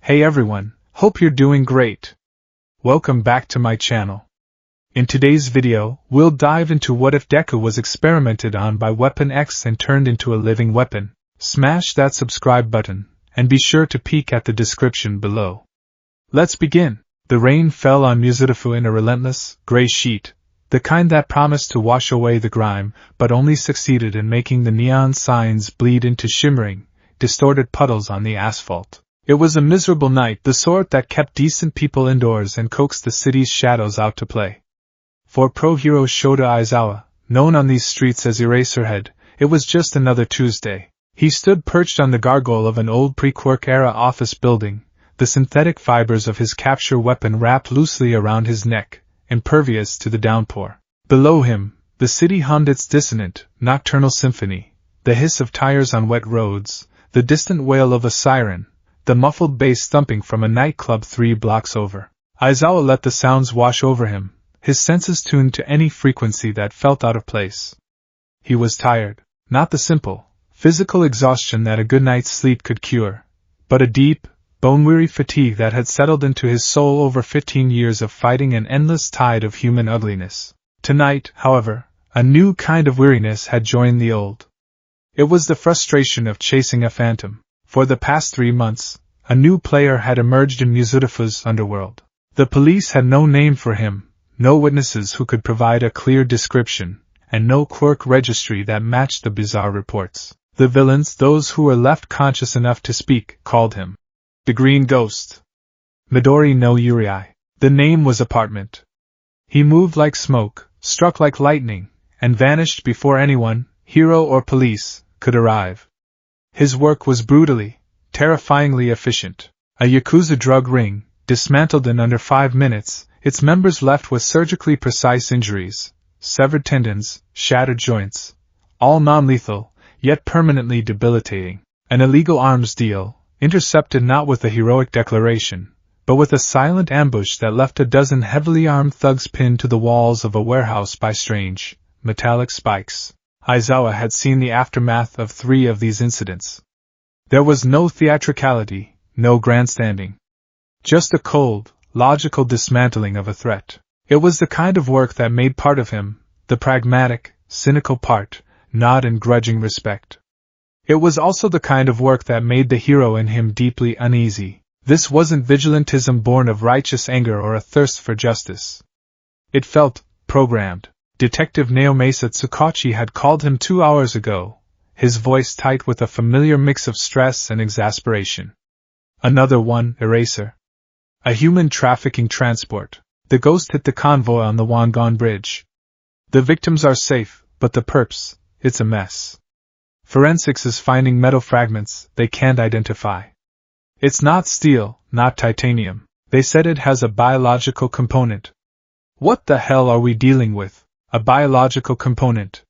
Hey everyone, hope you're doing great. Welcome back to my channel. In today's video, we'll dive into what if Deku was experimented on by Weapon X and turned into a living weapon. Smash that subscribe button, and be sure to peek at the description below. Let's begin. The rain fell on Muzutafu in a relentless, gray sheet, the kind that promised to wash away the grime, but only succeeded in making the neon signs bleed into shimmering, distorted puddles on the asphalt. It was a miserable night, the sort that kept decent people indoors and coaxed the city's shadows out to play. For pro hero Shota Aizawa, known on these streets as Eraserhead, it was just another Tuesday. He stood perched on the gargoyle of an old pre-Quirk-era office building, the synthetic fibers of his capture weapon wrapped loosely around his neck, impervious to the downpour. Below him, the city hummed its dissonant, nocturnal symphony, the hiss of tires on wet roads, the distant wail of a siren, the muffled bass thumping from a nightclub 3 blocks over. Aizawa let the sounds wash over him, his senses tuned to any frequency that felt out of place. He was tired, not the simple, physical exhaustion that a good night's sleep could cure, but a deep, bone-weary fatigue that had settled into his soul over 15 years of fighting an endless tide of human ugliness. Tonight, however, a new kind of weariness had joined the old. It was the frustration of chasing a phantom. For the past 3 months, a new player had emerged in Muzutafu's underworld. The police had no name for him, no witnesses who could provide a clear description, and no quirk registry that matched the bizarre reports. The villains, those who were left conscious enough to speak, called him the Green Ghost. Midori no Yuriai. The name was apartment. He moved like smoke, struck like lightning, and vanished before anyone, hero or police, could arrive. His work was brutally, terrifyingly efficient. A Yakuza drug ring, dismantled in under 5 minutes, its members left with surgically precise injuries, severed tendons, shattered joints, all non-lethal, yet permanently debilitating. An illegal arms deal, intercepted not with a heroic declaration, but with a silent ambush that left a dozen heavily armed thugs pinned to the walls of a warehouse by strange, metallic spikes. Aizawa had seen the aftermath of 3 of these incidents. There was no theatricality, no grandstanding. Just a cold, logical dismantling of a threat. It was the kind of work that made part of him, the pragmatic, cynical part, nod in grudging respect. It was also the kind of work that made the hero in him deeply uneasy. This wasn't vigilantism born of righteous anger or a thirst for justice. It felt programmed. Detective Naomasa Tsukachi had called him 2 hours ago, his voice tight with a familiar mix of stress and exasperation. Another one, Eraser. A human trafficking transport. The ghost hit the convoy on the Wangan Bridge. The victims are safe, but the perps, it's a mess. Forensics is finding metal fragments they can't identify. It's not steel, not titanium. They said it has a biological component. What the hell are we dealing with? A biological component.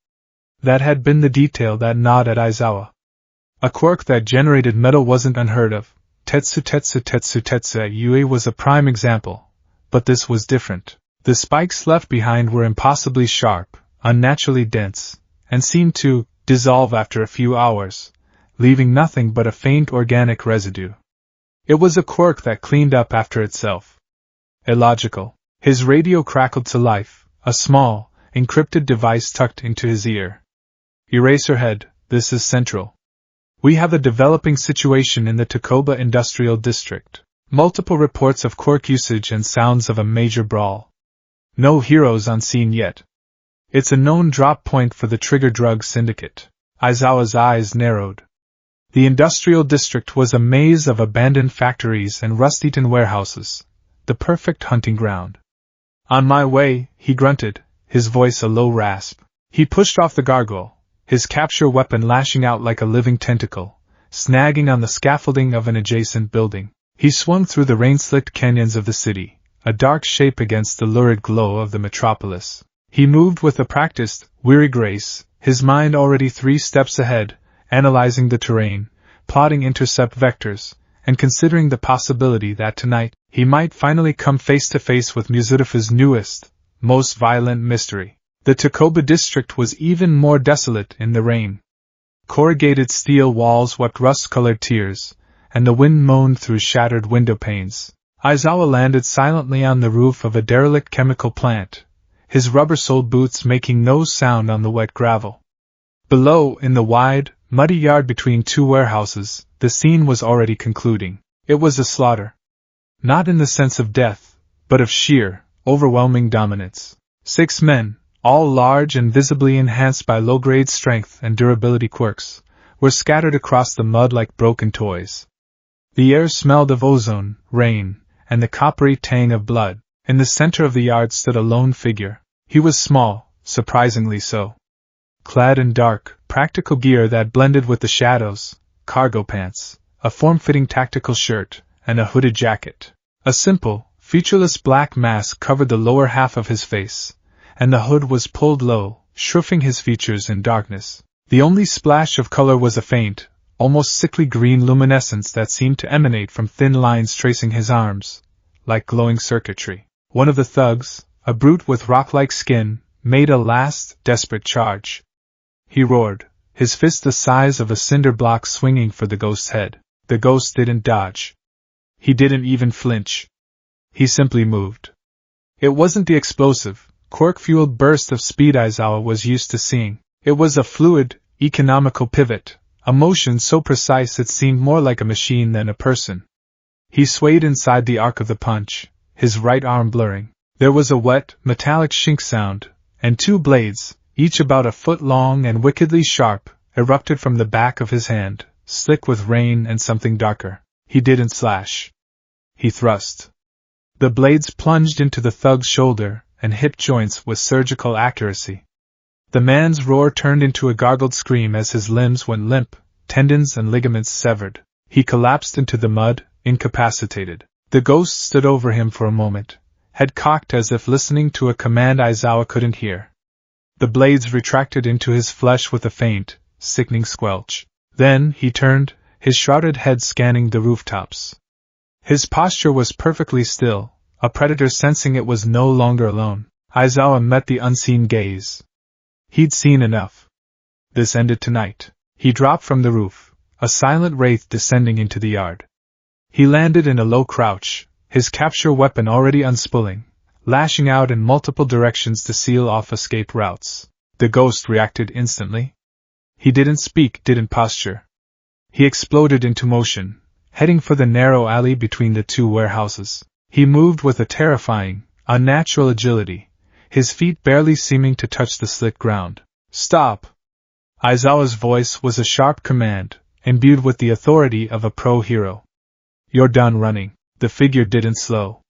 That had been the detail that gnawed at Aizawa. A quirk that generated metal wasn't unheard of. Tetsu Yue was a prime example. But this was different. The spikes left behind were impossibly sharp, unnaturally dense, and seemed to dissolve after a few hours, leaving nothing but a faint organic residue. It was a quirk that cleaned up after itself. Illogical. His radio crackled to life, a small, encrypted device tucked into his ear. Eraserhead, this is central. We have a developing situation in the Takoba Industrial District. Multiple reports of quirk usage and sounds of a major brawl. No heroes on scene yet. It's a known drop point for the Trigger Drug Syndicate. Aizawa's eyes narrowed. The Industrial District was a maze of abandoned factories and rust-eaten warehouses, the perfect hunting ground. On my way, he grunted, his voice a low rasp. He pushed off the gargoyle, his capture weapon lashing out like a living tentacle, snagging on the scaffolding of an adjacent building. He swung through the rain-slicked canyons of the city, a dark shape against the lurid glow of the metropolis. He moved with a practiced, weary grace, his mind already 3 steps ahead, analyzing the terrain, plotting intercept vectors, and considering the possibility that tonight he might finally come face to face with Muzutafu's newest, most violent mystery. The Takoba district was even more desolate in the rain. Corrugated steel walls wept rust-colored tears, and the wind moaned through shattered window panes. Aizawa landed silently on the roof of a derelict chemical plant, his rubber-soled boots making no sound on the wet gravel. Below, in the wide, muddy yard between two warehouses, the scene was already concluding. It was a slaughter. Not in the sense of death, but of sheer, overwhelming dominance. 6 men, all large and visibly enhanced by low-grade strength and durability quirks, were scattered across the mud like broken toys. The air smelled of ozone, rain, and the coppery tang of blood. In the center of the yard stood a lone figure. He was small, surprisingly so. Clad in dark, practical gear that blended with the shadows, cargo pants, a form-fitting tactical shirt, and a hooded jacket. A simple, featureless black mask covered the lower half of his face, and the hood was pulled low, shrouding his features in darkness. The only splash of color was a faint, almost sickly green luminescence that seemed to emanate from thin lines tracing his arms, like glowing circuitry. One of the thugs, a brute with rock-like skin, made a last, desperate charge. He roared, his fist the size of a cinder block swinging for the ghost's head. The ghost didn't dodge. He didn't even flinch. He simply moved. It wasn't the explosive, quirk-fueled burst of speed Aizawa was used to seeing. It was a fluid, economical pivot, a motion so precise it seemed more like a machine than a person. He swayed inside the arc of the punch, his right arm blurring. There was a wet, metallic shink sound, and 2 blades, each about a foot long and wickedly sharp, erupted from the back of his hand, slick with rain and something darker. He didn't slash. He thrust. The blades plunged into the thug's shoulder and hip joints with surgical accuracy. The man's roar turned into a gargled scream as his limbs went limp, tendons and ligaments severed. He collapsed into the mud, incapacitated. The ghost stood over him for a moment, head cocked as if listening to a command Aizawa couldn't hear. The blades retracted into his flesh with a faint, sickening squelch. Then he turned, his shrouded head scanning the rooftops. His posture was perfectly still, a predator sensing it was no longer alone. Aizawa met the unseen gaze. He'd seen enough. This ended tonight. He dropped from the roof, a silent wraith descending into the yard. He landed in a low crouch, his capture weapon already unspooling, lashing out in multiple directions to seal off escape routes. The ghost reacted instantly. He didn't speak, didn't posture. He exploded into motion, heading for the narrow alley between the 2 warehouses. He moved with a terrifying, unnatural agility, his feet barely seeming to touch the slick ground. Stop! Aizawa's voice was a sharp command, imbued with the authority of a pro-hero. You're done running. The figure didn't slow.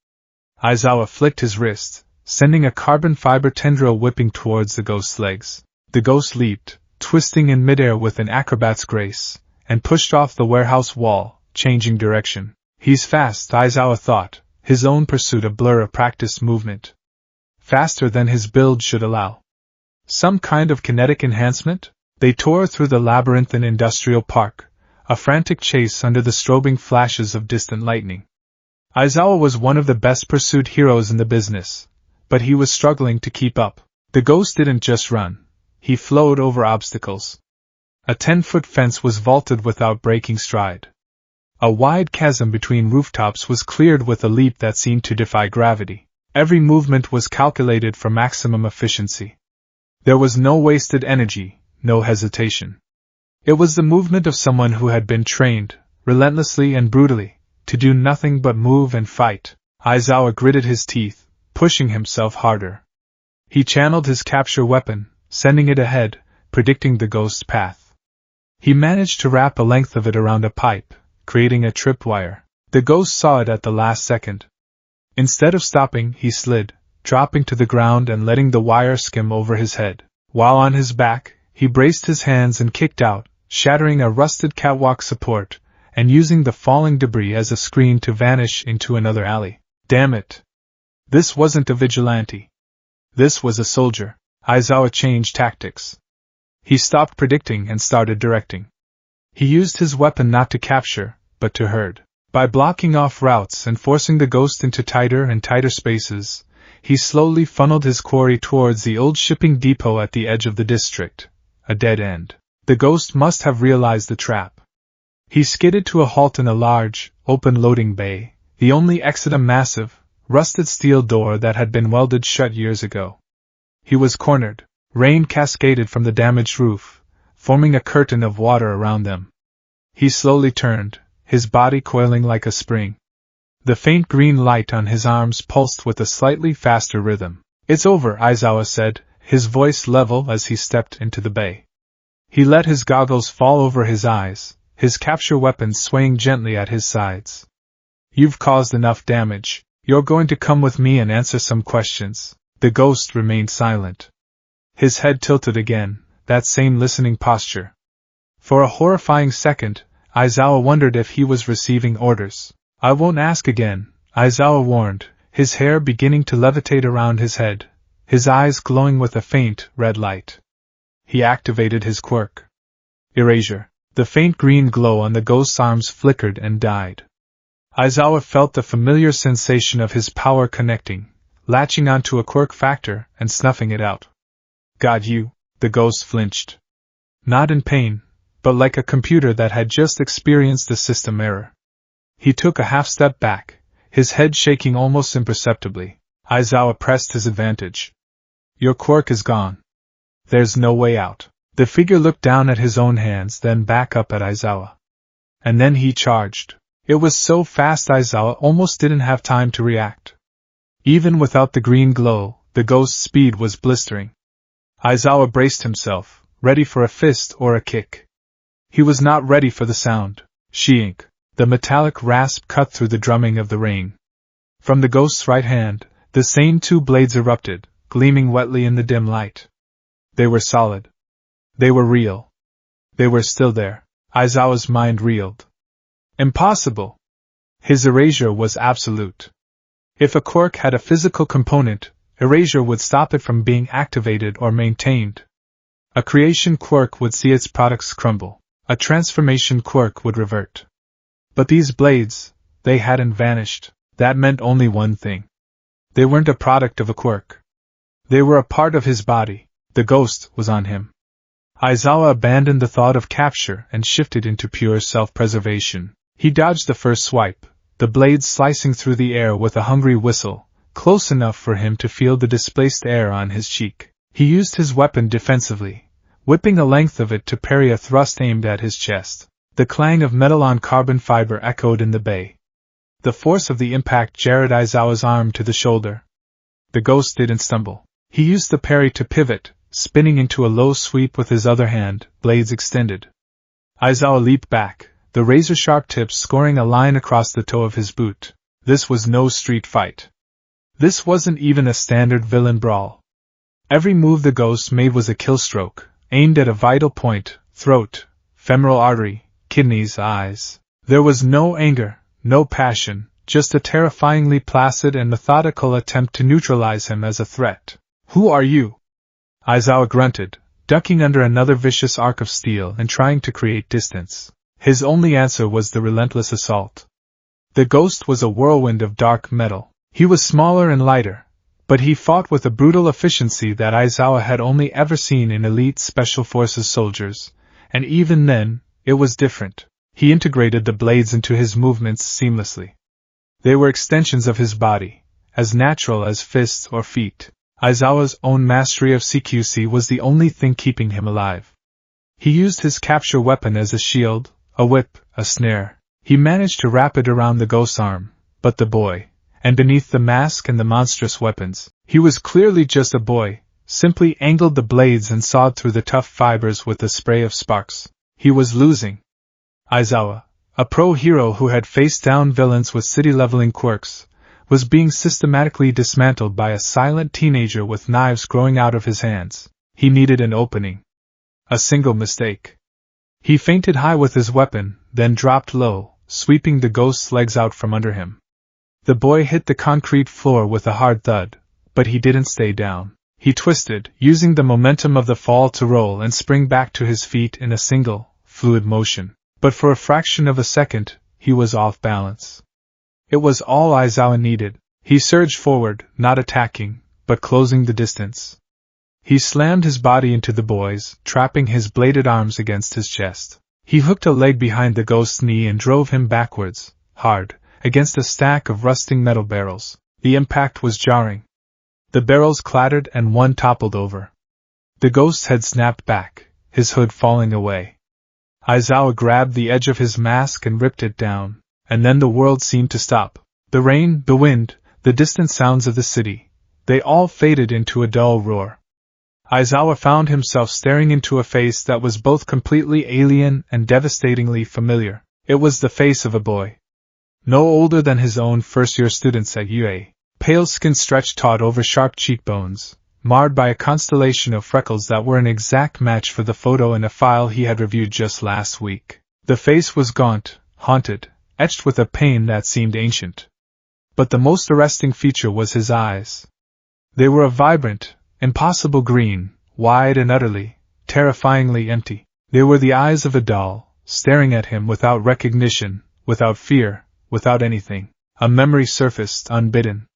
Aizawa flicked his wrist, sending a carbon fiber tendril whipping towards the ghost's legs. The ghost leaped, twisting in midair with an acrobat's grace, and pushed off the warehouse wall, changing direction. He's fast, Aizawa thought, his own pursuit a blur of practiced movement. Faster than his build should allow. Some kind of kinetic enhancement? They tore through the labyrinthine industrial park, a frantic chase under the strobing flashes of distant lightning. Aizawa was one of the best pursued heroes in the business, but he was struggling to keep up. The ghost didn't just run, he flowed over obstacles. A 10-foot fence was vaulted without breaking stride. A wide chasm between rooftops was cleared with a leap that seemed to defy gravity. Every movement was calculated for maximum efficiency. There was no wasted energy, no hesitation. It was the movement of someone who had been trained, relentlessly and brutally, to do nothing but move and fight. Aizawa gritted his teeth, pushing himself harder. He channeled his capture weapon, sending it ahead, predicting the ghost's path. He managed to wrap a length of it around a pipe, creating a tripwire. The ghost saw it at the last second. Instead of stopping, he slid, dropping to the ground and letting the wire skim over his head. While on his back, he braced his hands and kicked out, shattering a rusted catwalk support, and using the falling debris as a screen to vanish into another alley. Damn it! This wasn't a vigilante. This was a soldier. Aizawa changed tactics. He stopped predicting and started directing. He used his weapon not to capture, but to herd. By blocking off routes and forcing the ghost into tighter and tighter spaces, he slowly funneled his quarry towards the old shipping depot at the edge of the district, a dead end. The ghost must have realized the trap. He skidded to a halt in a large, open loading bay, the only exit a massive, rusted steel door that had been welded shut years ago. He was cornered. Rain cascaded from the damaged roof, forming a curtain of water around them. He slowly turned, his body coiling like a spring. The faint green light on his arms pulsed with a slightly faster rhythm. "It's over," Aizawa said, his voice level as he stepped into the bay. He let his goggles fall over his eyes, his capture weapon swaying gently at his sides. "You've caused enough damage. You're going to come with me and answer some questions." The ghost remained silent. His head tilted again, that same listening posture. For a horrifying second, Aizawa wondered if he was receiving orders. "I won't ask again," Aizawa warned, his hair beginning to levitate around his head, his eyes glowing with a faint, red light. He activated his quirk. Erasure. The faint green glow on the ghost's arms flickered and died. Aizawa felt the familiar sensation of his power connecting, latching onto a quirk factor and snuffing it out. "Got you," the ghost flinched. Not in pain, but like a computer that had just experienced a system error. He took a half step back, his head shaking almost imperceptibly. Aizawa pressed his advantage. "Your quirk is gone. There's no way out." The figure looked down at his own hands, then back up at Aizawa. And then he charged. It was so fast Aizawa almost didn't have time to react. Even without the green glow, the ghost's speed was blistering. Aizawa braced himself, ready for a fist or a kick. He was not ready for the sound. Shink. The metallic rasp cut through the drumming of the rain. From the ghost's right hand, the same two blades erupted, gleaming wetly in the dim light. They were solid. They were real. They were still there. Aizawa's mind reeled. Impossible! His erasure was absolute. If a quirk had a physical component, erasure would stop it from being activated or maintained. A creation quirk would see its products crumble. A transformation quirk would revert. But these blades, they hadn't vanished. That meant only one thing. They weren't a product of a quirk. They were a part of his body. The ghost was on him. Aizawa abandoned the thought of capture and shifted into pure self-preservation. He dodged the first swipe, the blades slicing through the air with a hungry whistle, close enough for him to feel the displaced air on his cheek. He used his weapon defensively, whipping a length of it to parry a thrust aimed at his chest. The clang of metal on carbon fiber echoed in the bay. The force of the impact jarred Aizawa's arm to the shoulder. The ghost didn't stumble. He used the parry to pivot, spinning into a low sweep with his other hand, blades extended. Aizawa leaped back, the razor-sharp tips scoring a line across the toe of his boot. This was no street fight. This wasn't even a standard villain brawl. Every move the ghost made was a kill stroke, aimed at a vital point: throat, femoral artery, kidneys, eyes. There was no anger, no passion, just a terrifyingly placid and methodical attempt to neutralize him as a threat. "Who are you?" Aizawa grunted, ducking under another vicious arc of steel and trying to create distance. His only answer was the relentless assault. The ghost was a whirlwind of dark metal. He was smaller and lighter, but he fought with a brutal efficiency that Aizawa had only ever seen in elite special forces soldiers, and even then, it was different. He integrated the blades into his movements seamlessly. They were extensions of his body, as natural as fists or feet. Aizawa's own mastery of CQC was the only thing keeping him alive. He used his capture weapon as a shield, a whip, a snare. He managed to wrap it around the ghost's arm, but the boy, and beneath the mask and the monstrous weapons, he was clearly just a boy, simply angled the blades and sawed through the tough fibers with a spray of sparks. He was losing. Aizawa, a pro-hero who had faced down villains with city-leveling quirks, was being systematically dismantled by a silent teenager with knives growing out of his hands. He needed an opening. A single mistake. He fainted high with his weapon, then dropped low, sweeping the ghost's legs out from under him. The boy hit the concrete floor with a hard thud, but he didn't stay down. He twisted, using the momentum of the fall to roll and spring back to his feet in a single, fluid motion. But for a fraction of a second, he was off balance. It was all Aizawa needed. He surged forward, not attacking, but closing the distance. He slammed his body into the boy's, trapping his bladed arms against his chest. He hooked a leg behind the ghost's knee and drove him backwards, hard, against a stack of rusting metal barrels. The impact was jarring. The barrels clattered and one toppled over. The ghost's head snapped back, his hood falling away. Aizawa grabbed the edge of his mask and ripped it down, and then the world seemed to stop. The rain, the wind, the distant sounds of the city, they all faded into a dull roar. Aizawa found himself staring into a face that was both completely alien and devastatingly familiar. It was the face of a boy. No older than his own first-year students at UA. Pale skin stretched taut over sharp cheekbones, marred by a constellation of freckles that were an exact match for the photo in a file he had reviewed just last week. The face was gaunt, haunted, etched with a pain that seemed ancient. But the most arresting feature was his eyes. They were a vibrant, impossible green, wide and utterly, terrifyingly empty. They were the eyes of a doll, staring at him without recognition, without fear, without anything. A memory surfaced unbidden.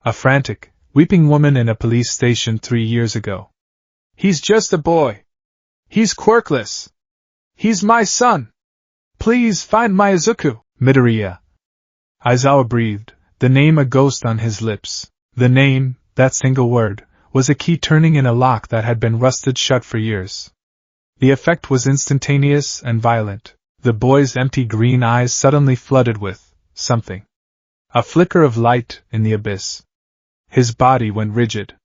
A frantic, weeping woman in a police station 3 years ago. "He's just a boy. He's quirkless. He's my son. Please find my Izuku, Midoriya." Aizawa breathed, the name a ghost on his lips. The name, that single word, was a key turning in a lock that had been rusted shut for years. The effect was instantaneous and violent. The boy's empty green eyes suddenly flooded with something. A flicker of light in the abyss. His body went rigid.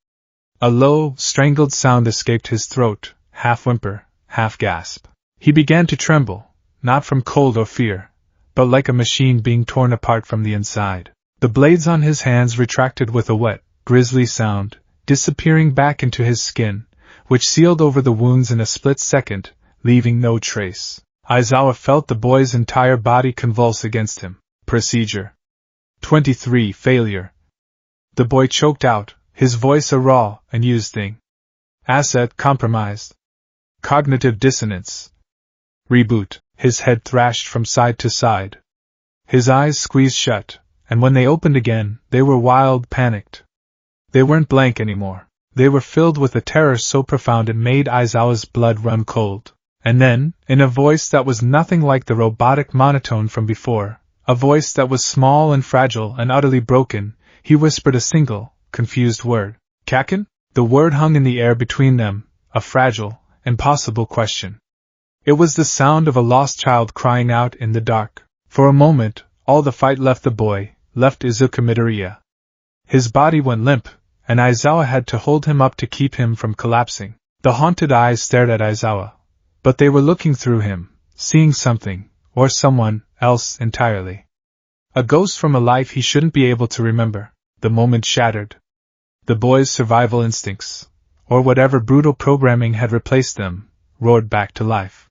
A low, strangled sound escaped his throat, half whimper, half gasp. He began to tremble, not from cold or fear, but like a machine being torn apart from the inside. The blades on his hands retracted with a wet, grisly sound, disappearing back into his skin, which sealed over the wounds in a split second, leaving no trace. Aizawa felt the boy's entire body convulse against him. Procedure 23. Failure. The boy choked out, his voice a raw, unused thing. Asset compromised. Cognitive dissonance. Reboot. His head thrashed from side to side. His eyes squeezed shut, and when they opened again, they were wild, panicked. They weren't blank anymore. They were filled with a terror so profound it made Aizawa's blood run cold. And then, in a voice that was nothing like the robotic monotone from before, a voice that was small and fragile and utterly broken, he whispered a single, confused word. "Kaken?" The word hung in the air between them, a fragile, impossible question. It was the sound of a lost child crying out in the dark. For a moment, all the fight left the boy, left Izuku Midoriya. His body went limp, and Aizawa had to hold him up to keep him from collapsing. The haunted eyes stared at Aizawa, but they were looking through him, seeing something, or someone, else entirely. A ghost from a life he shouldn't be able to remember. The moment shattered. The boy's survival instincts, or whatever brutal programming had replaced them, roared back to life.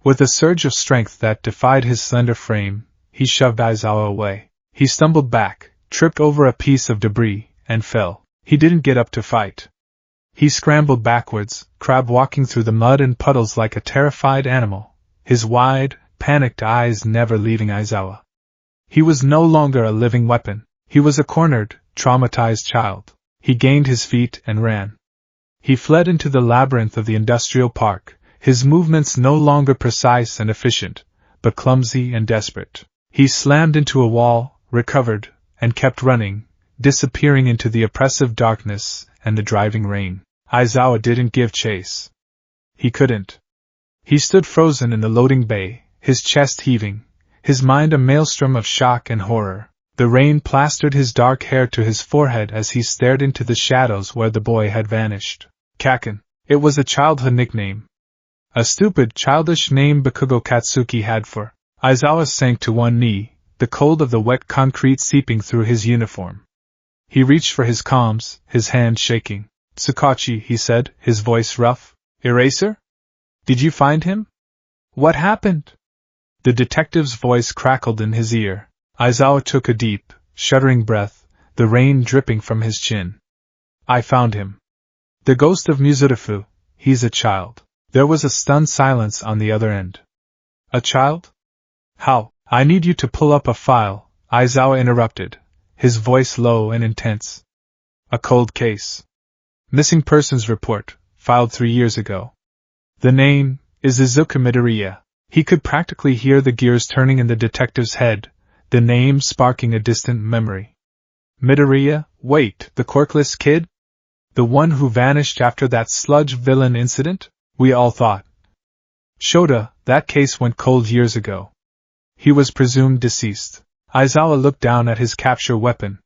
With a surge of strength that defied his slender frame, he shoved Aizawa away. He stumbled back, tripped over a piece of debris, and fell. He didn't get up to fight. He scrambled backwards, crab walking through the mud and puddles like a terrified animal, his wide, panicked eyes never leaving Aizawa. He was no longer a living weapon. He was a cornered, traumatized child. He gained his feet and ran. He fled into the labyrinth of the industrial park, his movements no longer precise and efficient, but clumsy and desperate. He slammed into a wall, recovered, and kept running, disappearing into the oppressive darkness and the driving rain. Aizawa didn't give chase. He couldn't. He stood frozen in the loading bay, his chest heaving, his mind a maelstrom of shock and horror. The rain plastered his dark hair to his forehead as he stared into the shadows where the boy had vanished. Kaken. It was a childhood nickname. A stupid, childish name Bakugo Katsuki had for. Aizawa sank to one knee, the cold of the wet concrete seeping through his uniform. He reached for his comms, his hand shaking. "Tsukachi," he said, his voice rough. "Eraser? Did you find him? What happened?" The detective's voice crackled in his ear. Aizawa took a deep, shuddering breath, the rain dripping from his chin. "I found him. The ghost of Mizurifu. He's a child." There was a stunned silence on the other end. "A child? How?" "I need you to pull up a file," Aizawa interrupted, his voice low and intense. "A cold case. Missing persons report, filed 3 years ago. The name is Izuku Midoriya." He could practically hear the gears turning in the detective's head, the name sparking a distant memory. Midoriya, wait, the quirkless kid? The one who vanished after that sludge villain incident? We all thought. Shota, that case went cold years ago. He was presumed deceased. Aizawa looked down at his capture weapon.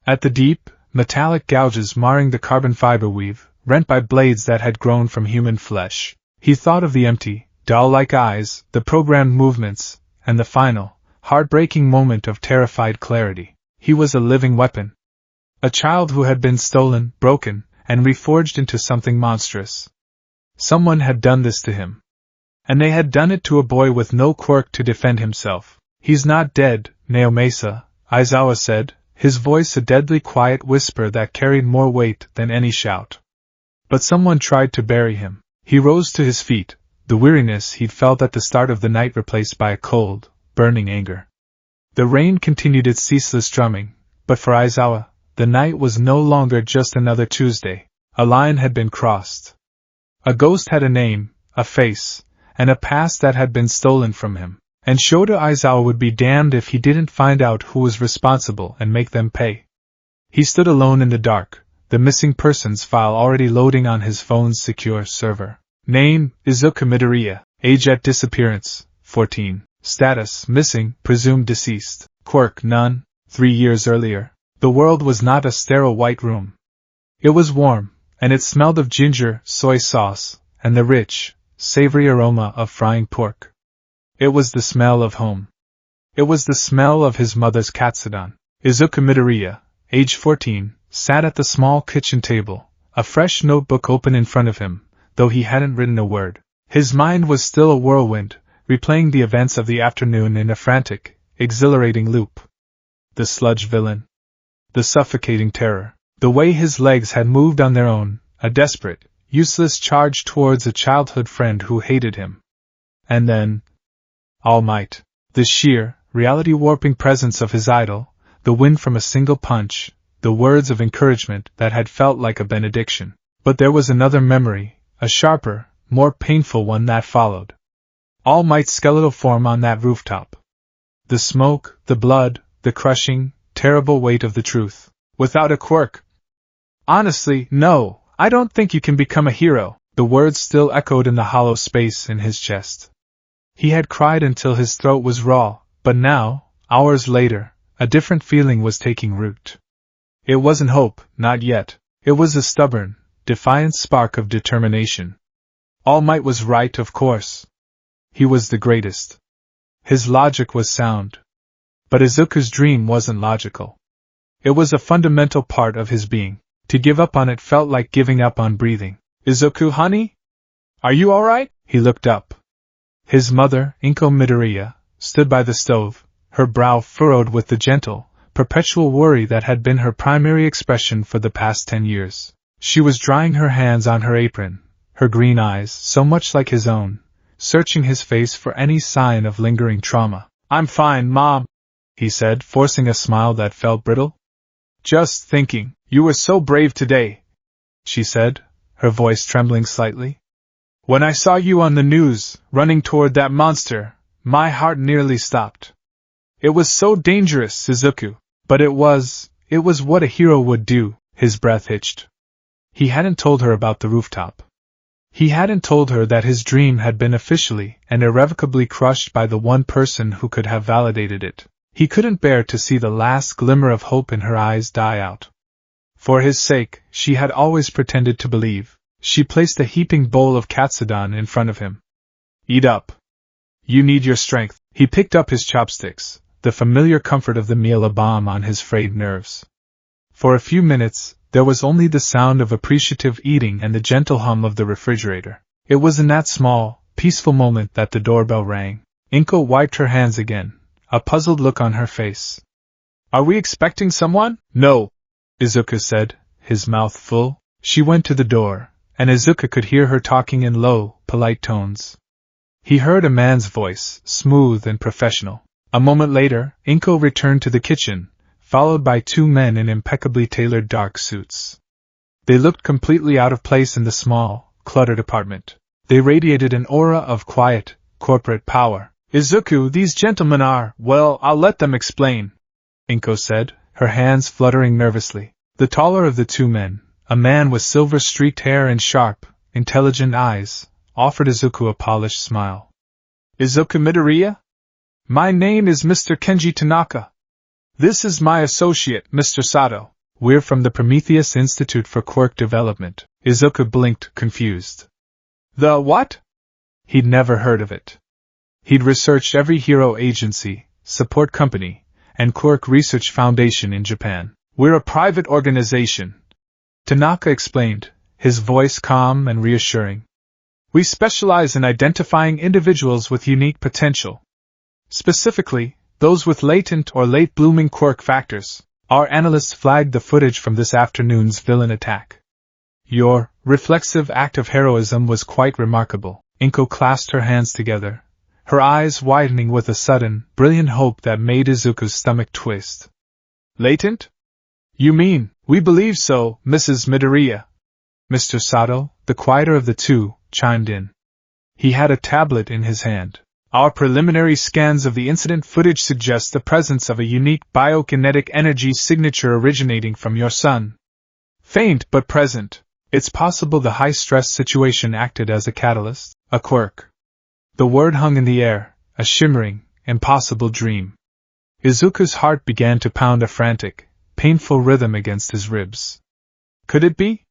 At the deep, metallic gouges marring the carbon fiber weave, rent by blades that had grown from human flesh. He thought of the empty, doll-like eyes, the programmed movements, and the final, heartbreaking moment of terrified clarity. He was a living weapon. A child who had been stolen, broken, and reforged into something monstrous. Someone had done this to him. And they had done it to a boy with no quirk to defend himself. He's not dead, Naomasa, Aizawa said, his voice a deadly quiet whisper that carried more weight than any shout. But someone tried to bury him. He rose to his feet, the weariness he'd felt at the start of the night replaced by a cold, burning anger. The rain continued its ceaseless drumming, but for Aizawa, the night was no longer just another Tuesday. A line had been crossed. A ghost had a name, a face, and a past that had been stolen from him. And Shota Aizawa would be damned if he didn't find out who was responsible and make them pay. He stood alone in the dark, the missing persons file already loading on his phone's secure server. Name, Izuku Midoriya. Age at disappearance, 14. Status, missing, presumed deceased. Quirk, none. 3 years earlier, the world was not a sterile white room. It was warm, and it smelled of ginger, soy sauce, and the rich, savory aroma of frying pork. It was the smell of home. It was the smell of his mother's katsudon. Izuku Midoriya, age 14, sat at the small kitchen table, a fresh notebook open in front of him, though he hadn't written a word. His mind was still a whirlwind, replaying the events of the afternoon in a frantic, exhilarating loop. The sludge villain. The suffocating terror. The way his legs had moved on their own, a desperate, useless charge towards a childhood friend who hated him. And then, All Might. The sheer, reality-warping presence of his idol, the win from a single punch, the words of encouragement that had felt like a benediction. But there was another memory, a sharper, more painful one that followed. All Might's skeletal form on that rooftop. The smoke, the blood, the crushing, terrible weight of the truth. Without a quirk. Honestly, no, I don't think you can become a hero. The words still echoed in the hollow space in his chest. He had cried until his throat was raw, but now, hours later, a different feeling was taking root. It wasn't hope, not yet. It was a stubborn, defiant spark of determination. All Might was right, of course. He was the greatest. His logic was sound. But Izuku's dream wasn't logical. It was a fundamental part of his being. To give up on it felt like giving up on breathing. Izuku, honey? Are you alright? He looked up. His mother, Inko Midoriya, stood by the stove, her brow furrowed with the gentle, perpetual worry that had been her primary expression for the past 10 years. She was drying her hands on her apron, her green eyes, so much like his own, searching his face for any sign of lingering trauma. I'm fine, Mom, he said, forcing a smile that felt brittle. Just thinking, you were so brave today, she said, her voice trembling slightly. When I saw you on the news, running toward that monster, my heart nearly stopped. It was so dangerous, Izuku, but it was what a hero would do. His breath hitched. He hadn't told her about the rooftop. He hadn't told her that his dream had been officially and irrevocably crushed by the one person who could have validated it. He couldn't bear to see the last glimmer of hope in her eyes die out. For his sake, she had always pretended to believe. She placed a heaping bowl of katsudon in front of him. Eat up. You need your strength. He picked up his chopsticks, the familiar comfort of the meal a balm on his frayed nerves. For a few minutes, there was only the sound of appreciative eating and the gentle hum of the refrigerator. It was in that small, peaceful moment that the doorbell rang. Inko wiped her hands again, a puzzled look on her face. Are we expecting someone? No, Izuku said, his mouth full. She went to the door, and Izuku could hear her talking in low, polite tones. He heard a man's voice, smooth and professional. A moment later, Inko returned to the kitchen, followed by 2 men in impeccably tailored dark suits. They looked completely out of place in the small, cluttered apartment. They radiated an aura of quiet, corporate power. Izuku, these gentlemen are, well, I'll let them explain, Inko said, her hands fluttering nervously. The taller of the two men, a man with silver-streaked hair and sharp, intelligent eyes, offered Izuku a polished smile. Izuku Midoriya? My name is Mr. Kenji Tanaka. This is my associate, Mr. Sato. We're from the Prometheus Institute for Quirk Development. Izuku blinked, confused. The what? He'd never heard of it. He'd researched every hero agency, support company, and quirk research foundation in Japan. We're a private organization, Tanaka explained, his voice calm and reassuring. We specialize in identifying individuals with unique potential. Specifically, those with latent or late-blooming quirk factors. Our analysts flagged the footage from this afternoon's villain attack. Your reflexive act of heroism was quite remarkable. Inko clasped her hands together, her eyes widening with a sudden, brilliant hope that made Izuku's stomach twist. Latent? You mean, we believe so, Mrs. Midoriya. Mr. Sato, the quieter of the two, chimed in. He had a tablet in his hand. Our preliminary scans of the incident footage suggest the presence of a unique biokinetic energy signature originating from your son. Faint but present. It's possible the high-stress situation acted as a catalyst, a quirk. The word hung in the air, a shimmering, impossible dream. Izuku's heart began to pound a frantic, painful rhythm against his ribs. Could it be?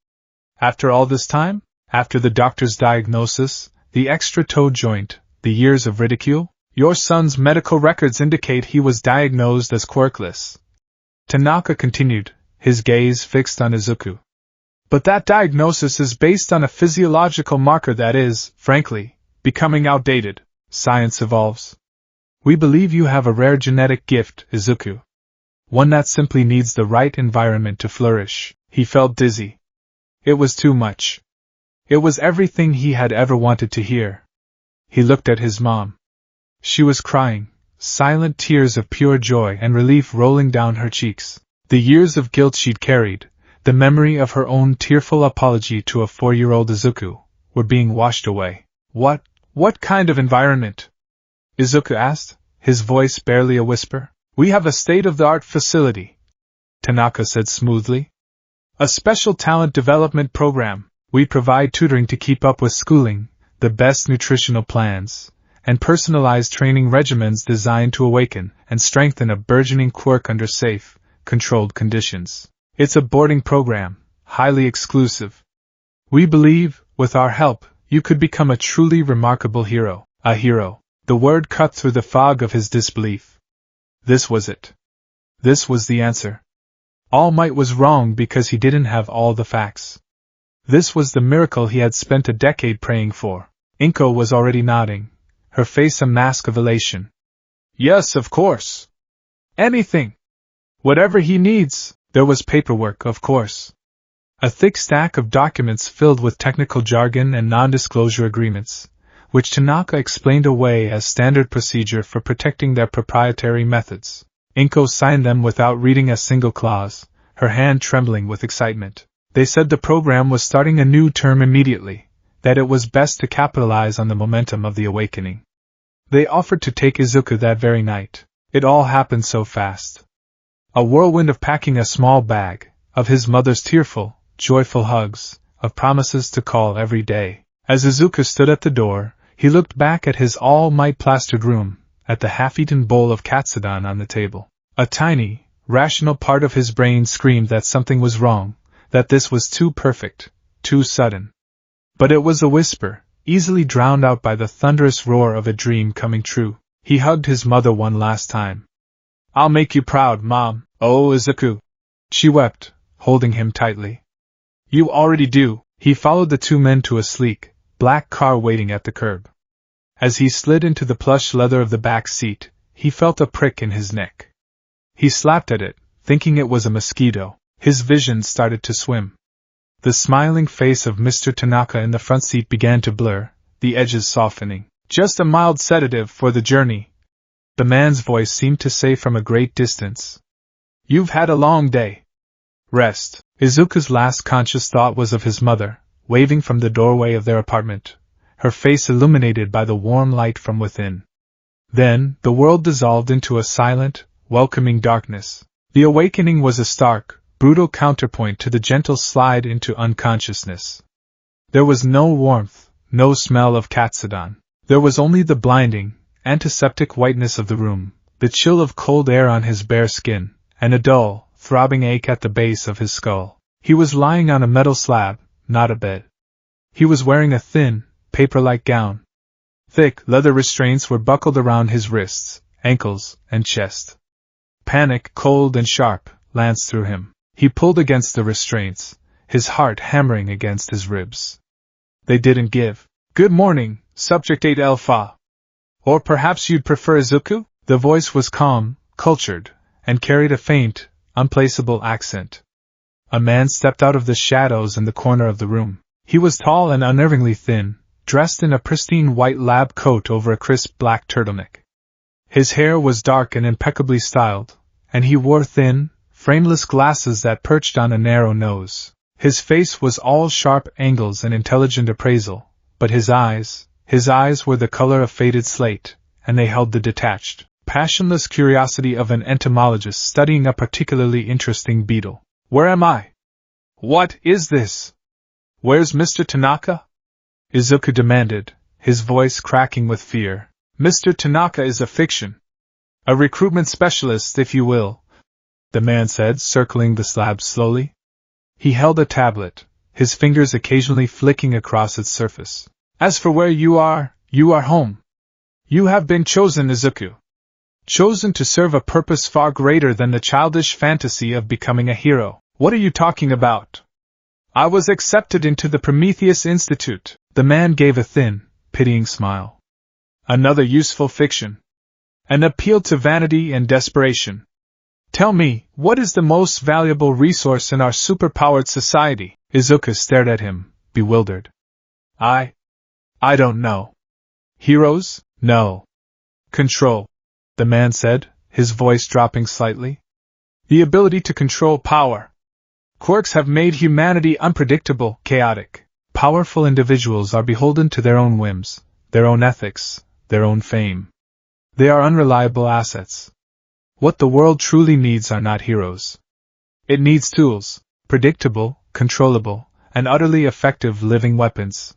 After all this time? After the doctor's diagnosis, the extra toe joint, the years of ridicule? Your son's medical records indicate he was diagnosed as quirkless. Tanaka continued, his gaze fixed on Izuku. But that diagnosis is based on a physiological marker that is, frankly, becoming outdated. Science evolves. We believe you have a rare genetic gift, Izuku. One that simply needs the right environment to flourish. He felt dizzy. It was too much. It was everything he had ever wanted to hear. He looked at his mom. She was crying, silent tears of pure joy and relief rolling down her cheeks. The years of guilt she'd carried, the memory of her own tearful apology to a 4-year-old Izuku, were being washed away. What kind of environment? Izuku asked, his voice barely a whisper. We have a state-of-the-art facility, Tanaka said smoothly. A special talent development program. We provide tutoring to keep up with schooling, the best nutritional plans, and personalized training regimens designed to awaken and strengthen a burgeoning quirk under safe, controlled conditions. It's a boarding program, highly exclusive. We believe, with our help, you could become a truly remarkable hero. A hero. The word cut through the fog of his disbelief. This was it. This was the answer. All Might was wrong because he didn't have all the facts. This was the miracle he had spent a decade praying for. Inko was already nodding, her face a mask of elation. Yes, of course. Anything. Whatever he needs. There was paperwork, of course. A thick stack of documents filled with technical jargon and non-disclosure agreements, which Tanaka explained away as standard procedure for protecting their proprietary methods. Inko signed them without reading a single clause, her hand trembling with excitement. They said the program was starting a new term immediately, that it was best to capitalize on the momentum of the awakening. They offered to take Izuku that very night. It all happened so fast. A whirlwind of packing a small bag, of his mother's tearful, joyful hugs, of promises to call every day. As Izuku stood at the door, he looked back at his all-might plastered room, at the half-eaten bowl of katsudon on the table. A tiny, rational part of his brain screamed that something was wrong, that this was too perfect, too sudden. But it was a whisper, easily drowned out by the thunderous roar of a dream coming true. He hugged his mother one last time. I'll make you proud, Mom. Oh, Izuku. She wept, holding him tightly. You already do. He followed the two men to a sleek, black car waiting at the curb. As he slid into the plush leather of the back seat, he felt a prick in his neck. He slapped at it, thinking it was a mosquito. His vision started to swim. The smiling face of Mr. Tanaka in the front seat began to blur, the edges softening. Just a mild sedative for the journey. The man's voice seemed to say from a great distance. You've had a long day. Rest. Izuku's last conscious thought was of his mother, waving from the doorway of their apartment, her face illuminated by the warm light from within. Then, the world dissolved into a silent, welcoming darkness. The awakening was a stark, brutal counterpoint to the gentle slide into unconsciousness. There was no warmth, no smell of catsudan. There was only the blinding, antiseptic whiteness of the room, the chill of cold air on his bare skin, and a dull, throbbing ache at the base of his skull. He was lying on a metal slab, not a bed. He was wearing a thin, paper-like gown. Thick, leather restraints were buckled around his wrists, ankles, and chest. Panic, cold and sharp, lanced through him. He pulled against the restraints, his heart hammering against his ribs. They didn't give. "Good morning, Subject 8 Alpha. Or perhaps you'd prefer Izuku?" The voice was calm, cultured, and carried a faint, unplaceable accent. A man stepped out of the shadows in the corner of the room. He was tall and unnervingly thin, dressed in a pristine white lab coat over a crisp black turtleneck. His hair was dark and impeccably styled, and he wore thin, frameless glasses that perched on a narrow nose. His face was all sharp angles and intelligent appraisal, but his eyes were the color of faded slate, and they held the detached, passionless curiosity of an entomologist studying a particularly interesting beetle. "Where am I? What is this? Where's Mr. Tanaka?" Izuku demanded, his voice cracking with fear. "Mr. Tanaka is a fiction. A recruitment specialist, if you will," the man said, circling the slab slowly. He held a tablet, his fingers occasionally flicking across its surface. "As for where you are home. You have been chosen, Izuku. Chosen to serve a purpose far greater than the childish fantasy of becoming a hero." "What are you talking about?" "I was accepted into the Prometheus Institute." The man gave a thin, pitying smile. "Another useful fiction. An appeal to vanity and desperation. Tell me, what is the most valuable resource in our superpowered society?" Izuku stared at him, bewildered. I don't know. Heroes? No. Control," the man said, his voice dropping slightly. "The ability to control power. Quirks have made humanity unpredictable, chaotic. Powerful individuals are beholden to their own whims, their own ethics, their own fame. They are unreliable assets. What the world truly needs are not heroes. It needs tools, predictable, controllable, and utterly effective living weapons.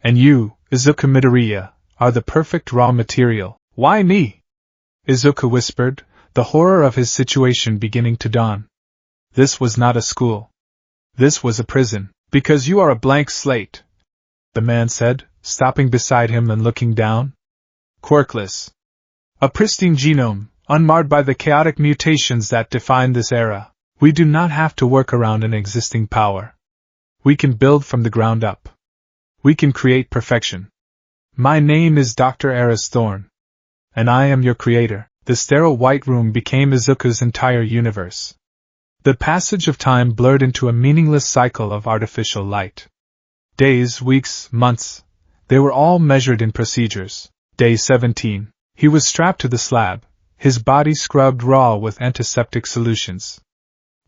And you, Izuku Midoriya, are the perfect raw material." "Why me?" Izuku whispered, the horror of his situation beginning to dawn. This was not a school. This was a prison. "Because you are a blank slate," the man said, stopping beside him and looking down. "Quirkless. A pristine genome, unmarred by the chaotic mutations that define this era. We do not have to work around an existing power. We can build from the ground up. We can create perfection. My name is Dr. Eris Thorn. And I am your creator." The sterile white room became Izuku's entire universe. The passage of time blurred into a meaningless cycle of artificial light. Days, weeks, months, they were all measured in procedures. Day 17. He was strapped to the slab, his body scrubbed raw with antiseptic solutions.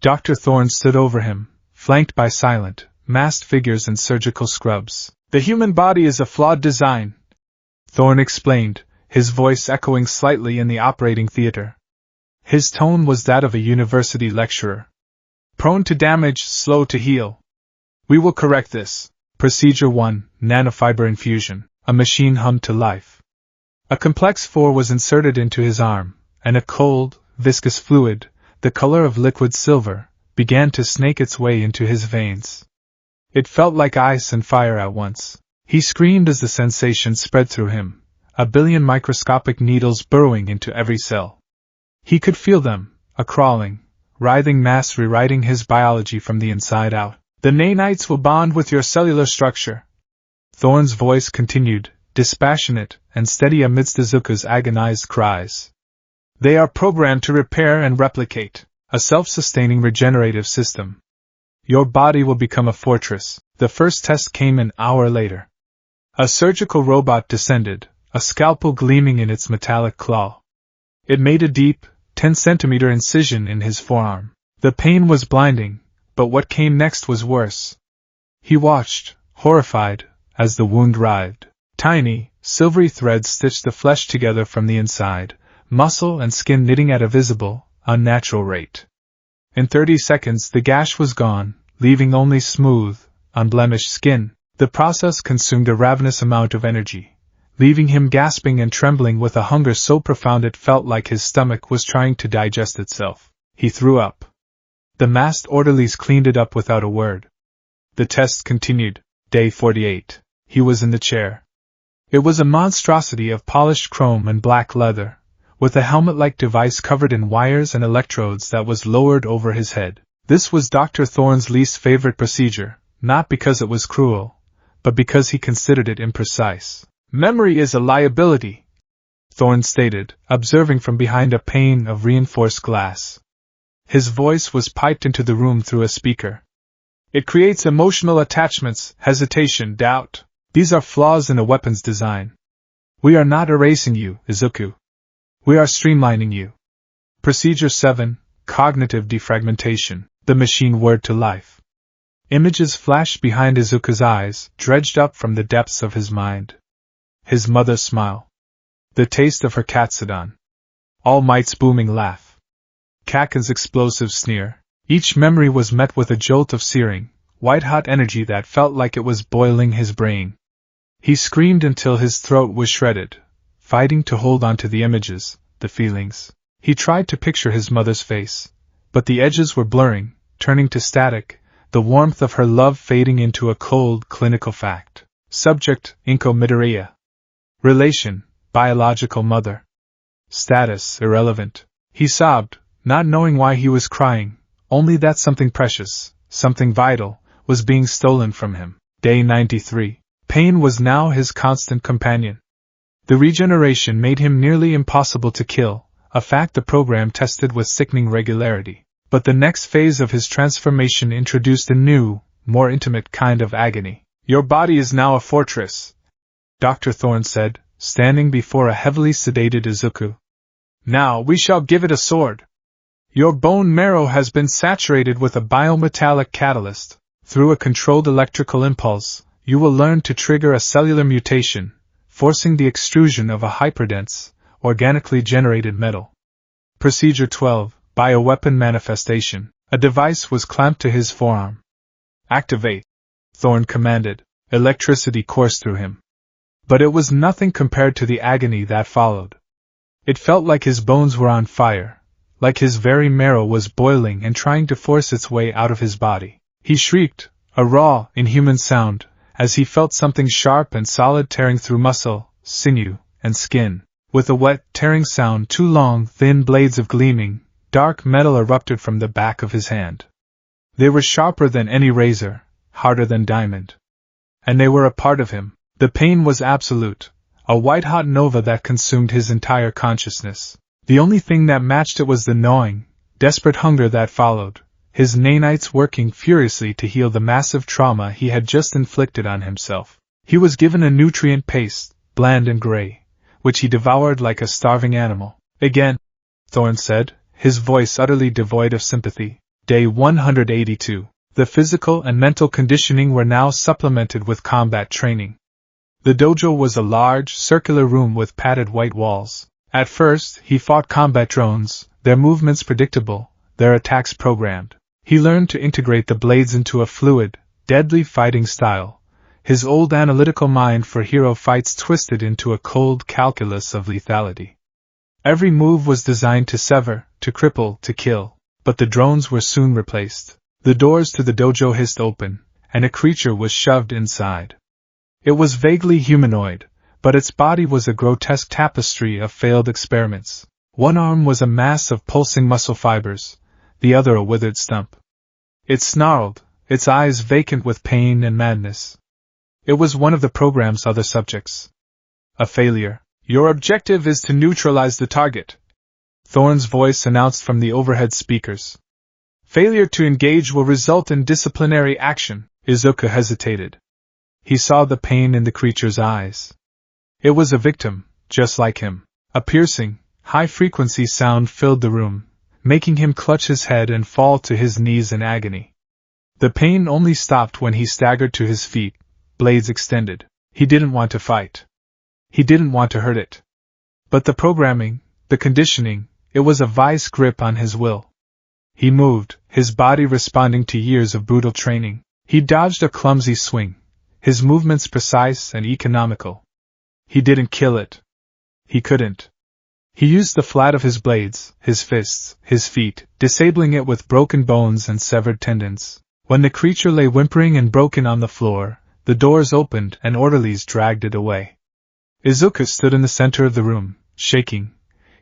Dr. Thorne stood over him, flanked by silent, masked figures in surgical scrubs. "The human body is a flawed design," Thorne explained, his voice echoing slightly in the operating theater. His tone was that of a university lecturer. "Prone to damage, slow to heal. We will correct this. Procedure 1, nanofiber infusion." A machine hummed to life. A complex 4 was inserted into his arm, and a cold, viscous fluid, the color of liquid silver, began to snake its way into his veins. It felt like ice and fire at once. He screamed as the sensation spread through him, a billion microscopic needles burrowing into every cell. He could feel them, a crawling, writhing mass rewriting his biology from the inside out. "The nanites will bond with your cellular structure," Thorne's voice continued, dispassionate and steady amidst Izuku's agonized cries. "They are programmed to repair and replicate, a self-sustaining regenerative system. Your body will become a fortress." The first test came an hour later. A surgical robot descended, a scalpel gleaming in its metallic claw. It made a deep, 10-centimeter incision in his forearm. The pain was blinding, but what came next was worse. He watched, horrified, as the wound writhed. Tiny, silvery threads stitched the flesh together from the inside, muscle and skin knitting at a visible, unnatural rate. In 30 seconds the gash was gone, leaving only smooth, unblemished skin. The process consumed a ravenous amount of energy, leaving him gasping and trembling with a hunger so profound it felt like his stomach was trying to digest itself. He threw up. The masked orderlies cleaned it up without a word. The test continued. Day 48. He was in the chair. It was a monstrosity of polished chrome and black leather, with a helmet-like device covered in wires and electrodes that was lowered over his head. This was Dr. Thorne's least favorite procedure, not because it was cruel, but because he considered it imprecise. "Memory is a liability," Thorne stated, observing from behind a pane of reinforced glass. His voice was piped into the room through a speaker. "It creates emotional attachments, hesitation, doubt. These are flaws in a weapon's design. We are not erasing you, Izuku. We are streamlining you." Procedure 7, Cognitive Defragmentation. The machine whirred to life. Images flashed behind Izuku's eyes, dredged up from the depths of his mind. His mother's smile. The taste of her katsudan. All Might's booming laugh. Kaken's explosive sneer. Each memory was met with a jolt of searing, white-hot energy that felt like it was boiling his brain. He screamed until his throat was shredded, fighting to hold on to the images, the feelings. He tried to picture his mother's face, but the edges were blurring, turning to static, the warmth of her love fading into a cold, clinical fact. Subject, Inko Midoriya. Relation, biological mother. Status, irrelevant. He sobbed, not knowing why he was crying, only that something precious, something vital, was being stolen from him. Day 93. Pain was now his constant companion. The regeneration made him nearly impossible to kill, a fact the program tested with sickening regularity. But the next phase of his transformation introduced a new, more intimate kind of agony. "Your body is now a fortress," Dr. Thorne said, standing before a heavily sedated Izuku. "Now we shall give it a sword. Your bone marrow has been saturated with a biometallic catalyst. Through a controlled electrical impulse, you will learn to trigger a cellular mutation, forcing the extrusion of a hyperdense, organically generated metal." Procedure 12. Bioweapon Manifestation. A device was clamped to his forearm. "Activate," Thorne commanded. Electricity coursed through him. But it was nothing compared to the agony that followed. It felt like his bones were on fire, like his very marrow was boiling and trying to force its way out of his body. He shrieked, a raw, inhuman sound, as he felt something sharp and solid tearing through muscle, sinew, and skin. With a wet, tearing sound, two long, thin blades of gleaming, dark metal erupted from the back of his hand. They were sharper than any razor, harder than diamond. And they were a part of him. The pain was absolute, a white-hot nova that consumed his entire consciousness. The only thing that matched it was the gnawing, desperate hunger that followed, his nanites working furiously to heal the massive trauma he had just inflicted on himself. He was given a nutrient paste, bland and gray, which he devoured like a starving animal. "Again," Thorne said, his voice utterly devoid of sympathy. Day 182. The physical and mental conditioning were now supplemented with combat training. The dojo was a large, circular room with padded white walls. At first, he fought combat drones, their movements predictable, their attacks programmed. He learned to integrate the blades into a fluid, deadly fighting style, his old analytical mind for hero fights twisted into a cold calculus of lethality. Every move was designed to sever, to cripple, to kill, but the drones were soon replaced. The doors to the dojo hissed open, and a creature was shoved inside. It was vaguely humanoid, but its body was a grotesque tapestry of failed experiments. One arm was a mass of pulsing muscle fibers, the other a withered stump. It snarled, its eyes vacant with pain and madness. It was one of the program's other subjects. A failure. "Your objective is to neutralize the target," Thorne's voice announced from the overhead speakers. "Failure to engage will result in disciplinary action." Izuku hesitated. He saw the pain in the creature's eyes. It was a victim, just like him. A piercing, high-frequency sound filled the room, making him clutch his head and fall to his knees in agony. The pain only stopped when he staggered to his feet, blades extended. He didn't want to fight. He didn't want to hurt it. But the programming, the conditioning, it was a vice grip on his will. He moved, his body responding to years of brutal training. He dodged a clumsy swing, his movements precise and economical. He didn't kill it. He couldn't. He used the flat of his blades, his fists, his feet, disabling it with broken bones and severed tendons. When the creature lay whimpering and broken on the floor, the doors opened and orderlies dragged it away. Izuku stood in the center of the room, shaking,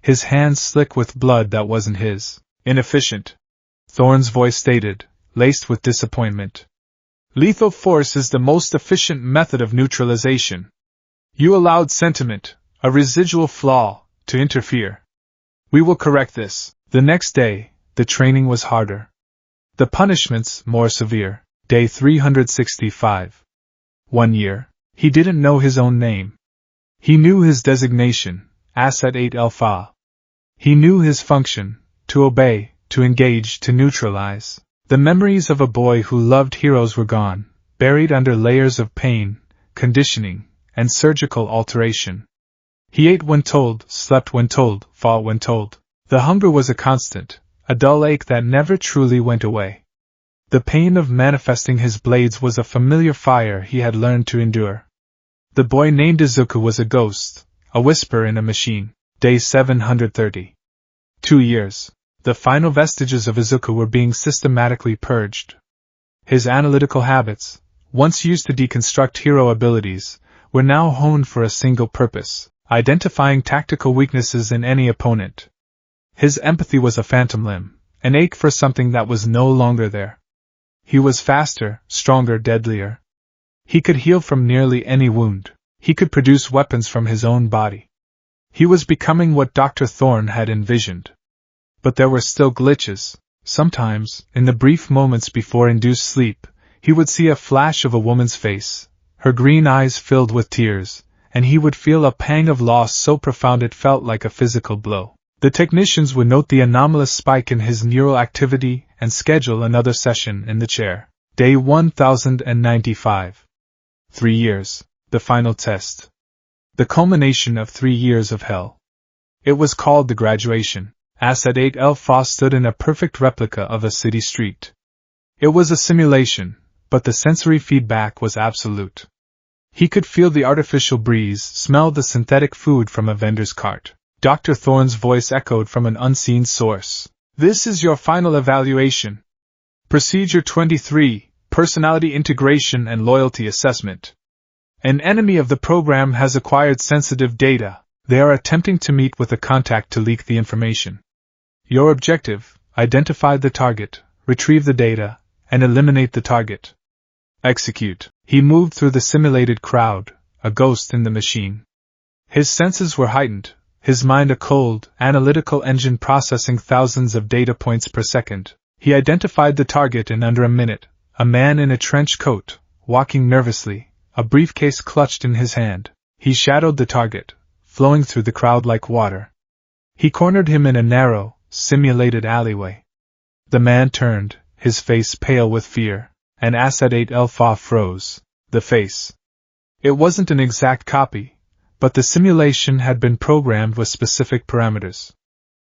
his hands slick with blood that wasn't his. Inefficient. Thorn's voice stated, laced with disappointment. Lethal force is the most efficient method of neutralization. You allowed sentiment, a residual flaw, to interfere. We will correct this. The next day, the training was harder. The punishments more severe. Day 365. 1 year. He didn't know his own name. He knew his designation, Asset 8 Alpha. He knew his function, to obey, to engage, to neutralize. The memories of a boy who loved heroes were gone, buried under layers of pain, conditioning, and surgical alteration. He ate when told, slept when told, fought when told. The hunger was a constant, a dull ache that never truly went away. The pain of manifesting his blades was a familiar fire he had learned to endure. The boy named Izuku was a ghost, a whisper in a machine. Day 730. 2 years. The final vestiges of Izuku were being systematically purged. His analytical habits, once used to deconstruct hero abilities, were now honed for a single purpose: identifying tactical weaknesses in any opponent. His empathy was a phantom limb, an ache for something that was no longer there. He was faster, stronger, deadlier. He could heal from nearly any wound. He could produce weapons from his own body. He was becoming what Dr. Thorne had envisioned. But there were still glitches. Sometimes, in the brief moments before induced sleep, he would see a flash of a woman's face, her green eyes filled with tears, and he would feel a pang of loss so profound it felt like a physical blow. The technicians would note the anomalous spike in his neural activity and schedule another session in the chair. Day 1095. 3 years. The final test. The culmination of 3 years of hell. It was called the graduation. Asset 8 Alpha stood in a perfect replica of a city street. It was a simulation, but the sensory feedback was absolute. He could feel the artificial breeze, smell the synthetic food from a vendor's cart. Dr. Thorne's voice echoed from an unseen source. This is your final evaluation. Procedure 23, Personality Integration and Loyalty Assessment. An enemy of the program has acquired sensitive data. They are attempting to meet with a contact to leak the information. Your objective: identify the target, retrieve the data, and eliminate the target. Execute. He moved through the simulated crowd, a ghost in the machine. His senses were heightened, his mind a cold, analytical engine processing thousands of data points per second. He identified the target in under a minute, a man in a trench coat, walking nervously, a briefcase clutched in his hand. He shadowed the target, flowing through the crowd like water. He cornered him in a narrow, simulated alleyway. The man turned, his face pale with fear, and Asset 8 Alpha froze. The face. It wasn't an exact copy, but the simulation had been programmed with specific parameters.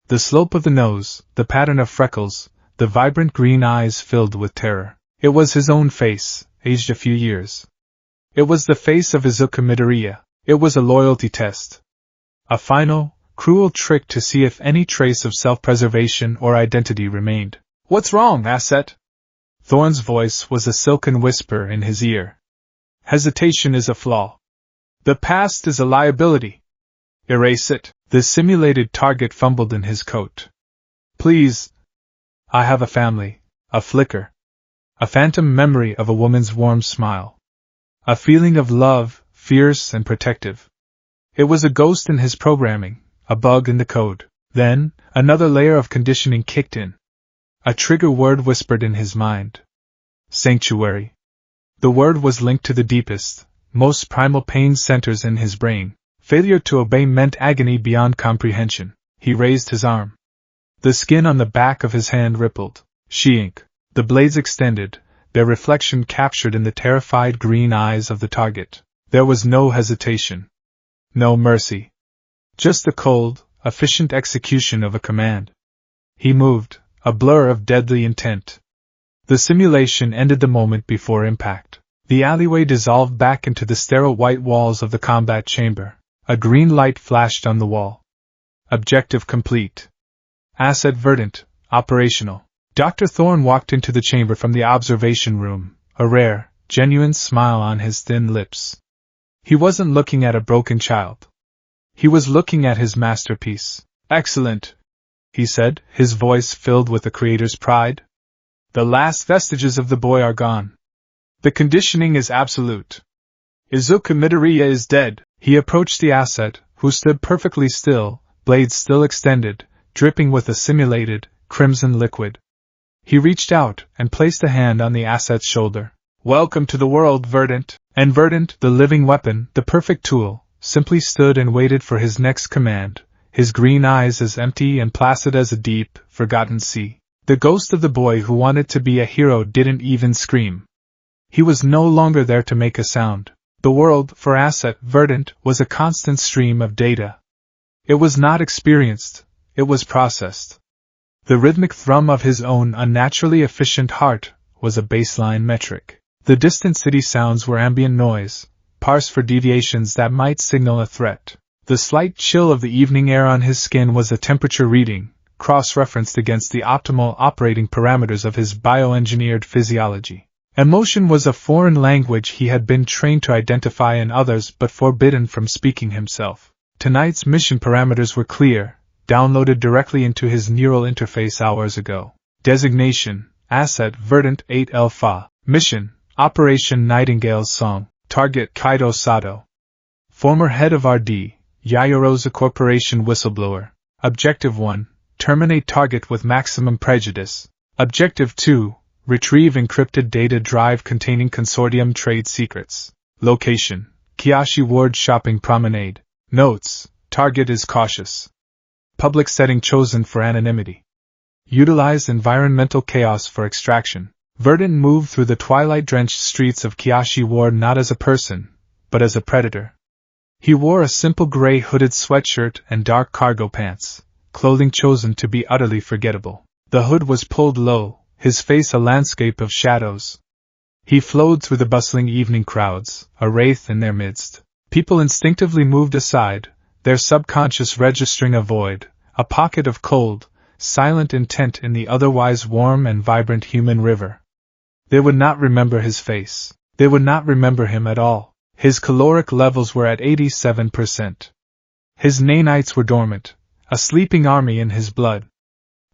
The slope of the nose, the pattern of freckles, the vibrant green eyes filled with terror. It was his own face, aged a few years. It was the face of Izuku Midoriya. It was a loyalty test. A final, cruel trick to see if any trace of self-preservation or identity remained. What's wrong, Asset? Thorne's voice was a silken whisper in his ear. Hesitation is a flaw. The past is a liability. Erase it. The simulated target fumbled in his coat. Please. I have a family. A flicker. A phantom memory of a woman's warm smile. A feeling of love, fierce and protective. It was a ghost in his programming, a bug in the code. Then, another layer of conditioning kicked in. A trigger word whispered in his mind. Sanctuary. The word was linked to the deepest, most primal pain centers in his brain. Failure to obey meant agony beyond comprehension. He raised his arm. The skin on the back of his hand rippled. She-ink. The blades extended, their reflection captured in the terrified green eyes of the target. There was no hesitation. No mercy. Just the cold, efficient execution of a command. He moved, a blur of deadly intent. The simulation ended the moment before impact. The alleyway dissolved back into the sterile white walls of the combat chamber. A green light flashed on the wall. Objective complete. Asset verdant, operational. Dr. Thorne walked into the chamber from the observation room, a rare, genuine smile on his thin lips. He wasn't looking at a broken child. He was looking at his masterpiece. Excellent, he said, his voice filled with the creator's pride. The last vestiges of the boy are gone. The conditioning is absolute. Izuku Midoriya is dead. He approached the asset, who stood perfectly still, blades still extended, dripping with a simulated, crimson liquid. He reached out and placed a hand on the asset's shoulder. Welcome to the world, Verdant. And Verdant, the living weapon, the perfect tool, simply stood and waited for his next command, his green eyes as empty and placid as a deep, forgotten sea. The ghost of the boy who wanted to be a hero didn't even scream. He was no longer there to make a sound. The world, for Asset Verdant, was a constant stream of data. It was not experienced, it was processed. The rhythmic thrum of his own unnaturally efficient heart was a baseline metric. The distant city sounds were ambient noise, parsed for deviations that might signal a threat. The slight chill of the evening air on his skin was a temperature reading, cross-referenced against the optimal operating parameters of his bioengineered physiology. Emotion was a foreign language he had been trained to identify in others but forbidden from speaking himself. Tonight's mission parameters were clear, downloaded directly into his neural interface hours ago. Designation, Asset Verdant 8 Alpha. Mission, Operation Nightingale's Song. Target Kaido Sato. Former head of RD, Yayorosa Corporation whistleblower. Objective 1, terminate target with maximum prejudice. Objective 2, retrieve encrypted data drive containing consortium trade secrets. Location, Kiyoshi Ward Shopping Promenade. Notes, target is cautious. Public setting chosen for anonymity. Utilize environmental chaos for extraction. Verdant moved through the twilight-drenched streets of Kiyoshi Ward not as a person, but as a predator. He wore a simple gray hooded sweatshirt and dark cargo pants, clothing chosen to be utterly forgettable. The hood was pulled low, his face a landscape of shadows. He flowed through the bustling evening crowds, a wraith in their midst. People instinctively moved aside, their subconscious registering a void, a pocket of cold, silent intent in the otherwise warm and vibrant human river. They would not remember his face. They would not remember him at all. His caloric levels were at 87%. His nanites were dormant, a sleeping army in his blood.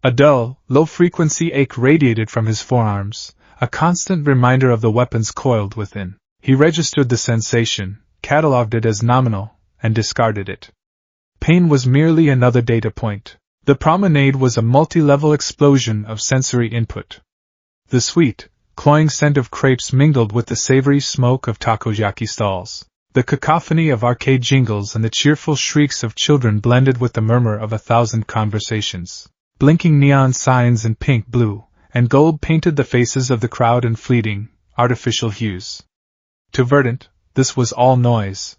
A dull, low-frequency ache radiated from his forearms, a constant reminder of the weapons coiled within. He registered the sensation, catalogued it as nominal, and discarded it. Pain was merely another data point. The promenade was a multi-level explosion of sensory input. The sweet, cloying scent of crepes mingled with the savory smoke of takoyaki stalls. The cacophony of arcade jingles and the cheerful shrieks of children blended with the murmur of 1,000 conversations. Blinking neon signs in pink, blue, and gold painted the faces of the crowd in fleeting, artificial hues. To Verdant, this was all noise.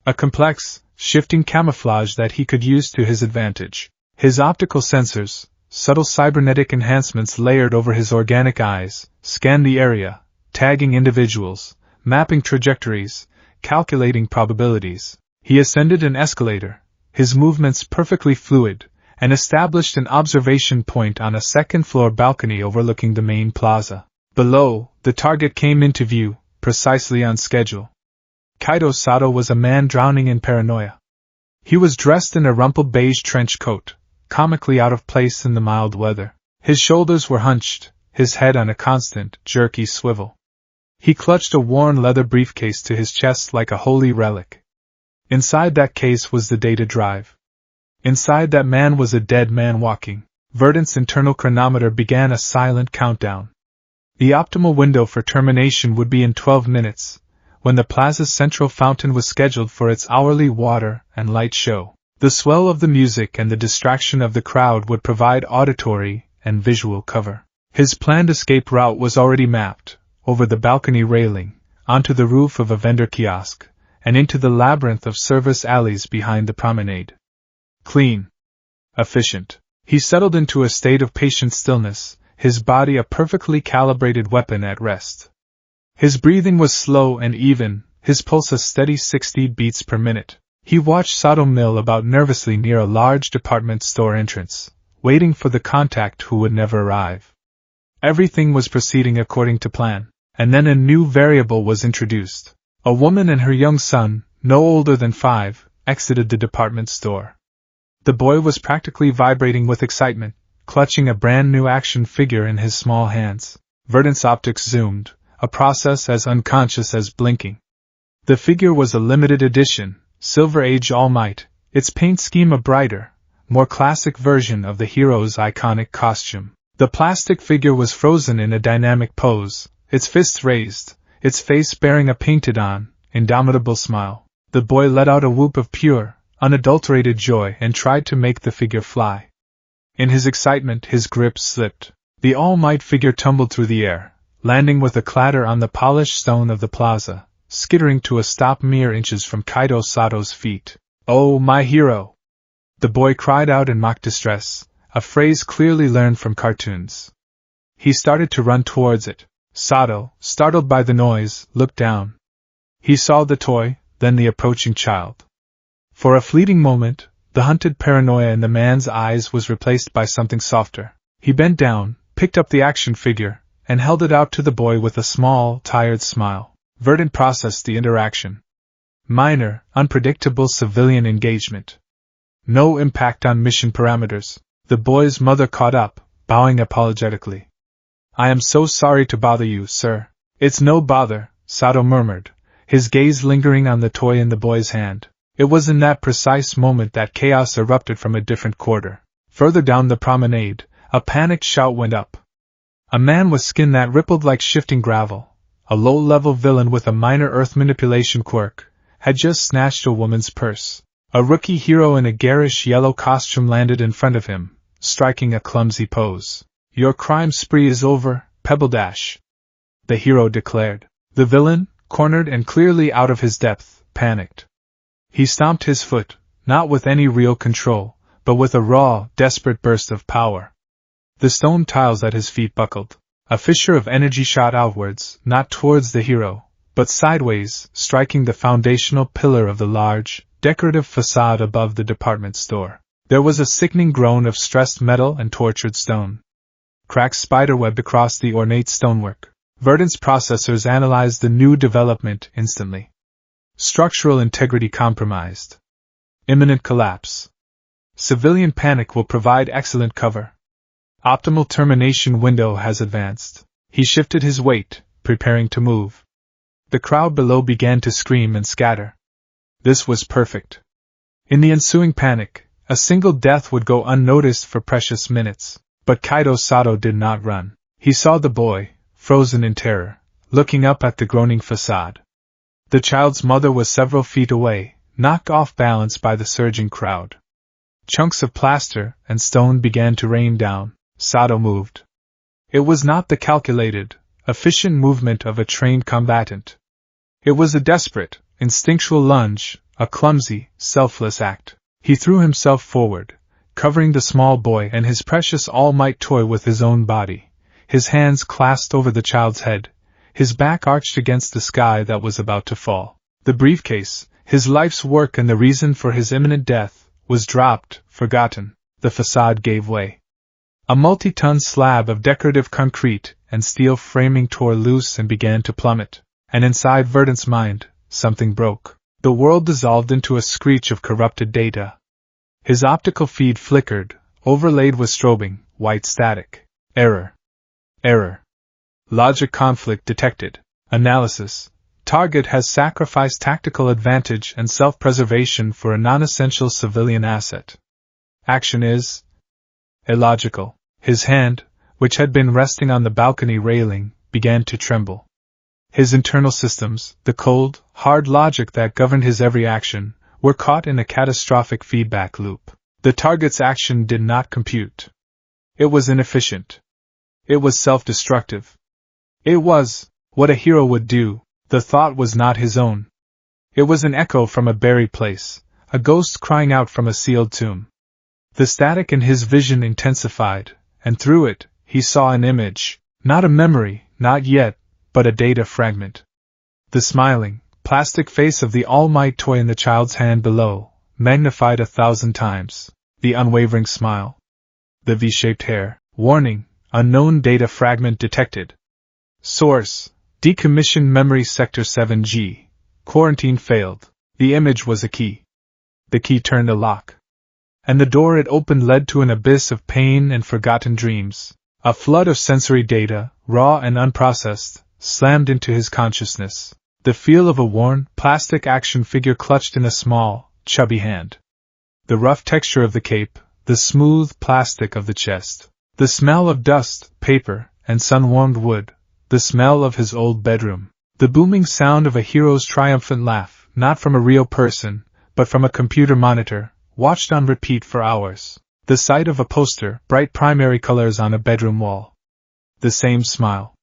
A complex, shifting camouflage that he could use to his advantage. His optical sensors, subtle cybernetic enhancements layered over his organic eyes, scanned the area, tagging individuals, mapping trajectories, calculating probabilities. He ascended an escalator, his movements perfectly fluid, and established an observation point on a second-floor balcony overlooking the main plaza. Below, the target came into view, precisely on schedule. Kaido Sato was a man drowning in paranoia. He was dressed in a rumpled beige trench coat, comically out of place in the mild weather. His shoulders were hunched, his head on a constant, jerky swivel. He clutched a worn leather briefcase to his chest like a holy relic. Inside that case was the data drive. Inside that man was a dead man walking. Verdant's internal chronometer began a silent countdown. The optimal window for termination would be in 12 minutes, when the plaza's central fountain was scheduled for its hourly water and light show. The swell of the music and the distraction of the crowd would provide auditory and visual cover. His planned escape route was already mapped, over the balcony railing, onto the roof of a vendor kiosk, and into the labyrinth of service alleys behind the promenade. Clean. Efficient. He settled into a state of patient stillness, his body a perfectly calibrated weapon at rest. His breathing was slow and even, his pulse a steady 60 beats per minute. He watched Sato mill about nervously near a large department store entrance, waiting for the contact who would never arrive. Everything was proceeding according to plan, and then a new variable was introduced. A woman and her young son, no older than 5, exited the department store. The boy was practically vibrating with excitement, clutching a brand new action figure in his small hands. Verdant's optics zoomed, a process as unconscious as blinking. The figure was a limited edition, Silver Age All Might, its paint scheme a brighter, more classic version of the hero's iconic costume. The plastic figure was frozen in a dynamic pose, its fists raised, its face bearing a painted-on, indomitable smile. The boy let out a whoop of pure, unadulterated joy and tried to make the figure fly. In his excitement, his grip slipped. The All Might figure tumbled through the air, landing with a clatter on the polished stone of the plaza, skittering to a stop mere inches from Kaido Sato's feet. "Oh, my hero!" The boy cried out in mock distress, a phrase clearly learned from cartoons. He started to run towards it. Sato, startled by the noise, looked down. He saw the toy, then the approaching child. For a fleeting moment, the hunted paranoia in the man's eyes was replaced by something softer. He bent down, picked up the action figure, and held it out to the boy with a small, tired smile. Verdant processed the interaction. Minor, unpredictable civilian engagement. No impact on mission parameters. The boy's mother caught up, bowing apologetically. "I am so sorry to bother you, sir." "It's no bother," Sato murmured, his gaze lingering on the toy in the boy's hand. It was in that precise moment that chaos erupted from a different quarter. Further down the promenade, a panicked shout went up. A man with skin that rippled like shifting gravel, a low-level villain with a minor earth manipulation quirk, had just snatched a woman's purse. A rookie hero in a garish yellow costume landed in front of him, striking a clumsy pose. "Your crime spree is over, Pebble Dash," the hero declared. The villain, cornered and clearly out of his depth, panicked. He stomped his foot, not with any real control, but with a raw, desperate burst of power. The stone tiles at his feet buckled. A fissure of energy shot outwards, not towards the hero, but sideways, striking the foundational pillar of the large, decorative facade above the department store. There was a sickening groan of stressed metal and tortured stone. Cracks spiderwebbed across the ornate stonework. Verdant's processors analyzed the new development instantly. Structural integrity compromised. Imminent collapse. Civilian panic will provide excellent cover. Optimal termination window has advanced. He shifted his weight, preparing to move. The crowd below began to scream and scatter. This was perfect. In the ensuing panic, a single death would go unnoticed for precious minutes. But Kaido Sato did not run. He saw the boy, frozen in terror, looking up at the groaning facade. The child's mother was several feet away, knocked off balance by the surging crowd. Chunks of plaster and stone began to rain down. Sato moved. It was not the calculated, efficient movement of a trained combatant. It was a desperate, instinctual lunge, a clumsy, selfless act. He threw himself forward, covering the small boy and his precious all-might toy with his own body, his hands clasped over the child's head, his back arched against the sky that was about to fall. The briefcase, his life's work and the reason for his imminent death, was dropped, forgotten. The facade gave way. A multi-ton slab of decorative concrete and steel framing tore loose and began to plummet, and inside Verdant's mind, something broke. The world dissolved into a screech of corrupted data. His optical feed flickered, overlaid with strobing, white static. Error. Error. Logic conflict detected. Analysis. Target has sacrificed tactical advantage and self-preservation for a non-essential civilian asset. Action is illogical. His hand, which had been resting on the balcony railing, began to tremble. His internal systems, the cold, hard logic that governed his every action, were caught in a catastrophic feedback loop. The target's action did not compute. It was inefficient. It was self-destructive. It was what a hero would do. The thought was not his own. It was an echo from a buried place, a ghost crying out from a sealed tomb. The static in his vision intensified, and through it, he saw an image, not a memory, not yet, but a data fragment. The smiling, plastic face of the all-might toy in the child's hand below, magnified 1,000 times. The unwavering smile. The V-shaped hair. Warning, unknown data fragment detected. Source, decommissioned memory sector 7G. Quarantine failed. The image was a key. The key turned a lock. And the door it opened led to an abyss of pain and forgotten dreams. A flood of sensory data, raw and unprocessed, slammed into his consciousness. The feel of a worn, plastic action figure clutched in a small, chubby hand. The rough texture of the cape, the smooth plastic of the chest. The smell of dust, paper, and sun-warmed wood. The smell of his old bedroom. The booming sound of a hero's triumphant laugh, not from a real person, but from a computer monitor, watched on repeat for hours. The sight of a poster, bright primary colors on a bedroom wall. The same smile.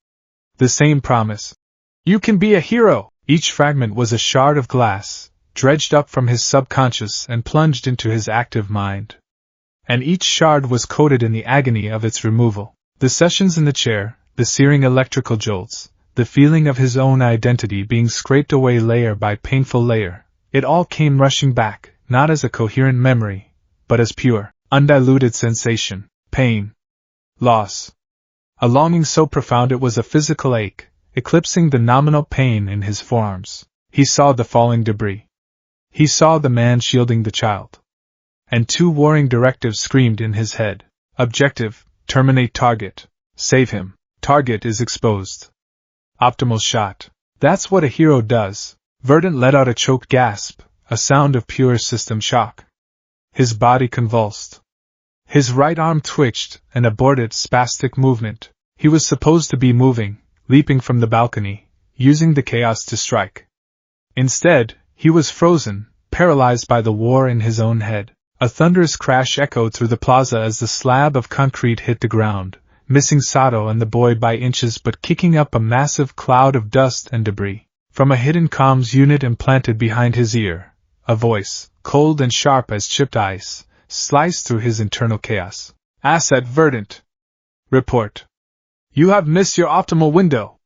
The same promise. You can be a hero! Each fragment was a shard of glass, dredged up from his subconscious and plunged into his active mind. And each shard was coated in the agony of its removal. The sessions in the chair, the searing electrical jolts, the feeling of his own identity being scraped away layer by painful layer, it all came rushing back, not as a coherent memory, but as pure, undiluted sensation, pain, loss. A longing so profound it was a physical ache, eclipsing the nominal pain in his forearms. He saw the falling debris. He saw the man shielding the child. And 2 warring directives screamed in his head. Objective, terminate target. Save him. Target is exposed. Optimal shot. That's what a hero does. Verdant let out a choked gasp, a sound of pure system shock. His body convulsed. His right arm twitched, an aborted spastic movement. He was supposed to be moving, leaping from the balcony, using the chaos to strike. Instead, he was frozen, paralyzed by the war in his own head. A thunderous crash echoed through the plaza as the slab of concrete hit the ground, missing Sato and the boy by inches but kicking up a massive cloud of dust and debris. From a hidden comms unit implanted behind his ear, a voice, cold and sharp as chipped ice, sliced through his internal chaos. Asset Verdant. Report. You have missed your optimal window.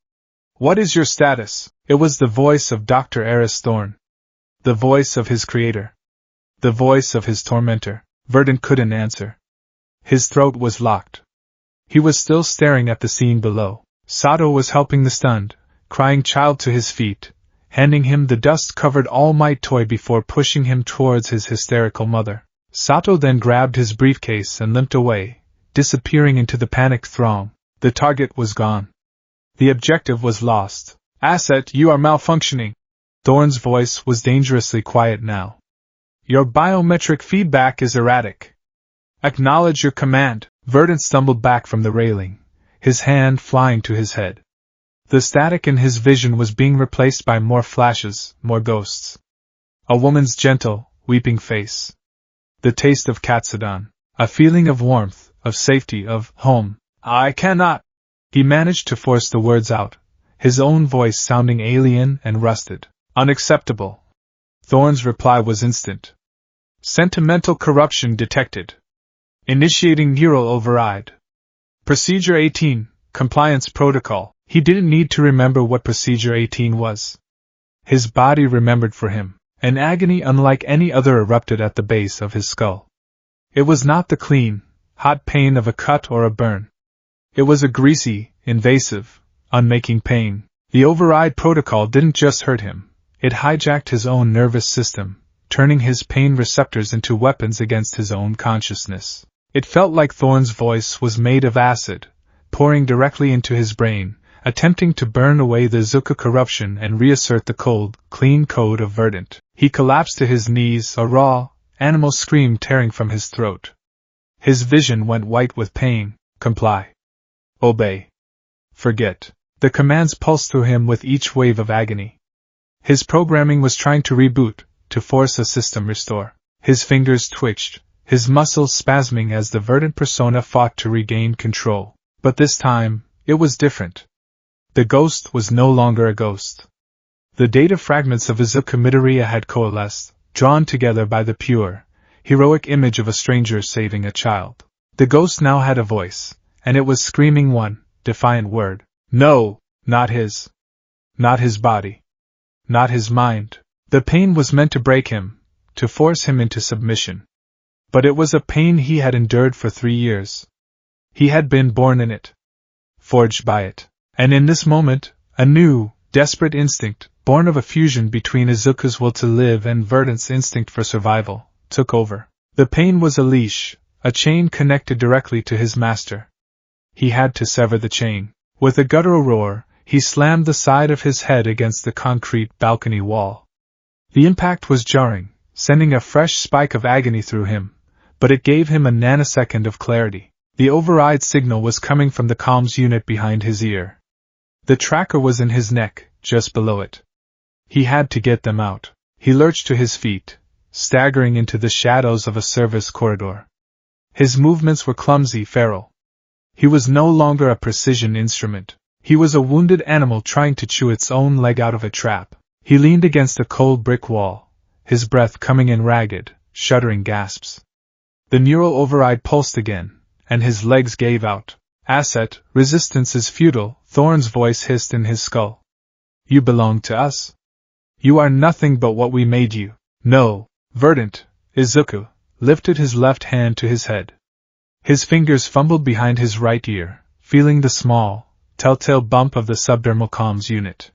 What is your status? It was the voice of Dr. Eris Thorne. The voice of his creator. The voice of his tormentor. Verdant couldn't answer. His throat was locked. He was still staring at the scene below. Sato was helping the stunned, crying child to his feet, handing him the dust-covered all-might toy before pushing him towards his hysterical mother. Sato then grabbed his briefcase and limped away, disappearing into the panicked throng. The target was gone. The objective was lost. Asset, you are malfunctioning. Thorne's voice was dangerously quiet now. Your biometric feedback is erratic. Acknowledge your command. Verdant stumbled back from the railing, his hand flying to his head. The static in his vision was being replaced by more flashes, more ghosts. A woman's gentle, weeping face. The taste of Katsudan. A feeling of warmth, of safety, of home. I cannot. He managed to force the words out, his own voice sounding alien and rusted. Unacceptable. Thorne's reply was instant. Sentimental corruption detected. Initiating neural override. Procedure 18, Compliance Protocol. He didn't need to remember what Procedure 18 was. His body remembered for him. An agony unlike any other erupted at the base of his skull. It was not the clean, hot pain of a cut or a burn. It was a greasy, invasive, unmaking pain. The override protocol didn't just hurt him. It hijacked his own nervous system, turning his pain receptors into weapons against his own consciousness. It felt like Thorne's voice was made of acid, pouring directly into his brain, attempting to burn away the Zuka corruption and reassert the cold, clean code of Verdant. He collapsed to his knees, a raw, animal scream tearing from his throat. His vision went white with pain. Comply. Obey. Forget. The commands pulsed through him with each wave of agony. His programming was trying to reboot, to force a system restore. His fingers twitched, his muscles spasming as the Verdant persona fought to regain control. But this time, it was different. The ghost was no longer a ghost. The data fragments of Izuku Midoriya had coalesced, drawn together by the pure, heroic image of a stranger saving a child. The ghost now had a voice, and it was screaming one defiant word. No, not his. Not his body. Not his mind. The pain was meant to break him, to force him into submission. But it was a pain he had endured for 3 years. He had been born in it, forged by it. And in this moment, a new, desperate instinct, born of a fusion between Izuku's will to live and Verdant's instinct for survival, took over. The pain was a leash, a chain connected directly to his master. He had to sever the chain. With a guttural roar, he slammed the side of his head against the concrete balcony wall. The impact was jarring, sending a fresh spike of agony through him, but it gave him a nanosecond of clarity. The override signal was coming from the comms unit behind his ear. The tracker was in his neck, just below it. He had to get them out. He lurched to his feet, staggering into the shadows of a service corridor. His movements were clumsy, feral. He was no longer a precision instrument. He was a wounded animal trying to chew its own leg out of a trap. He leaned against a cold brick wall, his breath coming in ragged, shuddering gasps. The neural override pulsed again, and his legs gave out. Asset, resistance is futile, Thorn's voice hissed in his skull. You belong to us. You are nothing but what we made you. No. Verdant, Izuku, lifted his left hand to his head. His fingers fumbled behind his right ear, feeling the small, telltale bump of the subdermal comms unit.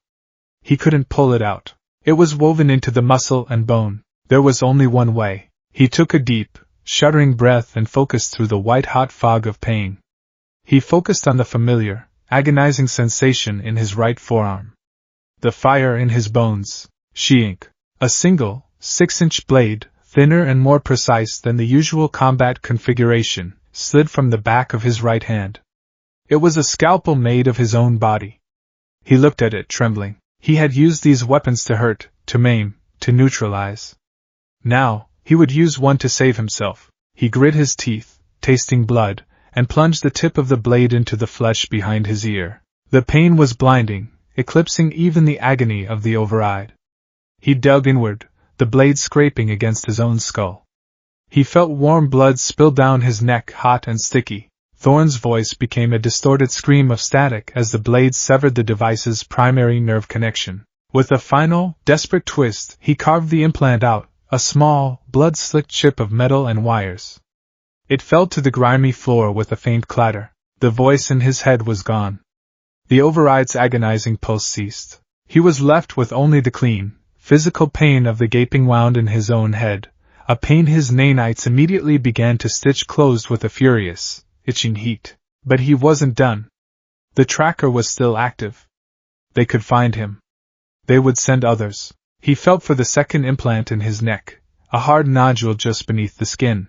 He couldn't pull it out. It was woven into the muscle and bone. There was only one way. He took a deep, shuddering breath and focused through the white-hot fog of pain. He focused on the familiar, agonizing sensation in his right forearm. The fire in his bones. She-ink. A single, 6-inch blade, thinner and more precise than the usual combat configuration, slid from the back of his right hand. It was a scalpel made of his own body. He looked at it, trembling. He had used these weapons to hurt, to maim, to neutralize. Now, he would use one to save himself. He grit his teeth, tasting blood, and plunged the tip of the blade into the flesh behind his ear. The pain was blinding, eclipsing even the agony of the override. He dug inward, the blade scraping against his own skull. He felt warm blood spill down his neck, hot and sticky. Thorn's voice became a distorted scream of static as the blade severed the device's primary nerve connection. With a final, desperate twist, he carved the implant out, a small, blood-slicked chip of metal and wires. It fell to the grimy floor with a faint clatter. The voice in his head was gone. The override's agonizing pulse ceased. He was left with only the clean, physical pain of the gaping wound in his own head, a pain his nanites immediately began to stitch closed with a furious, itching heat. But he wasn't done. The tracker was still active. They could find him. They would send others. He felt for the second implant in his neck, a hard nodule just beneath the skin.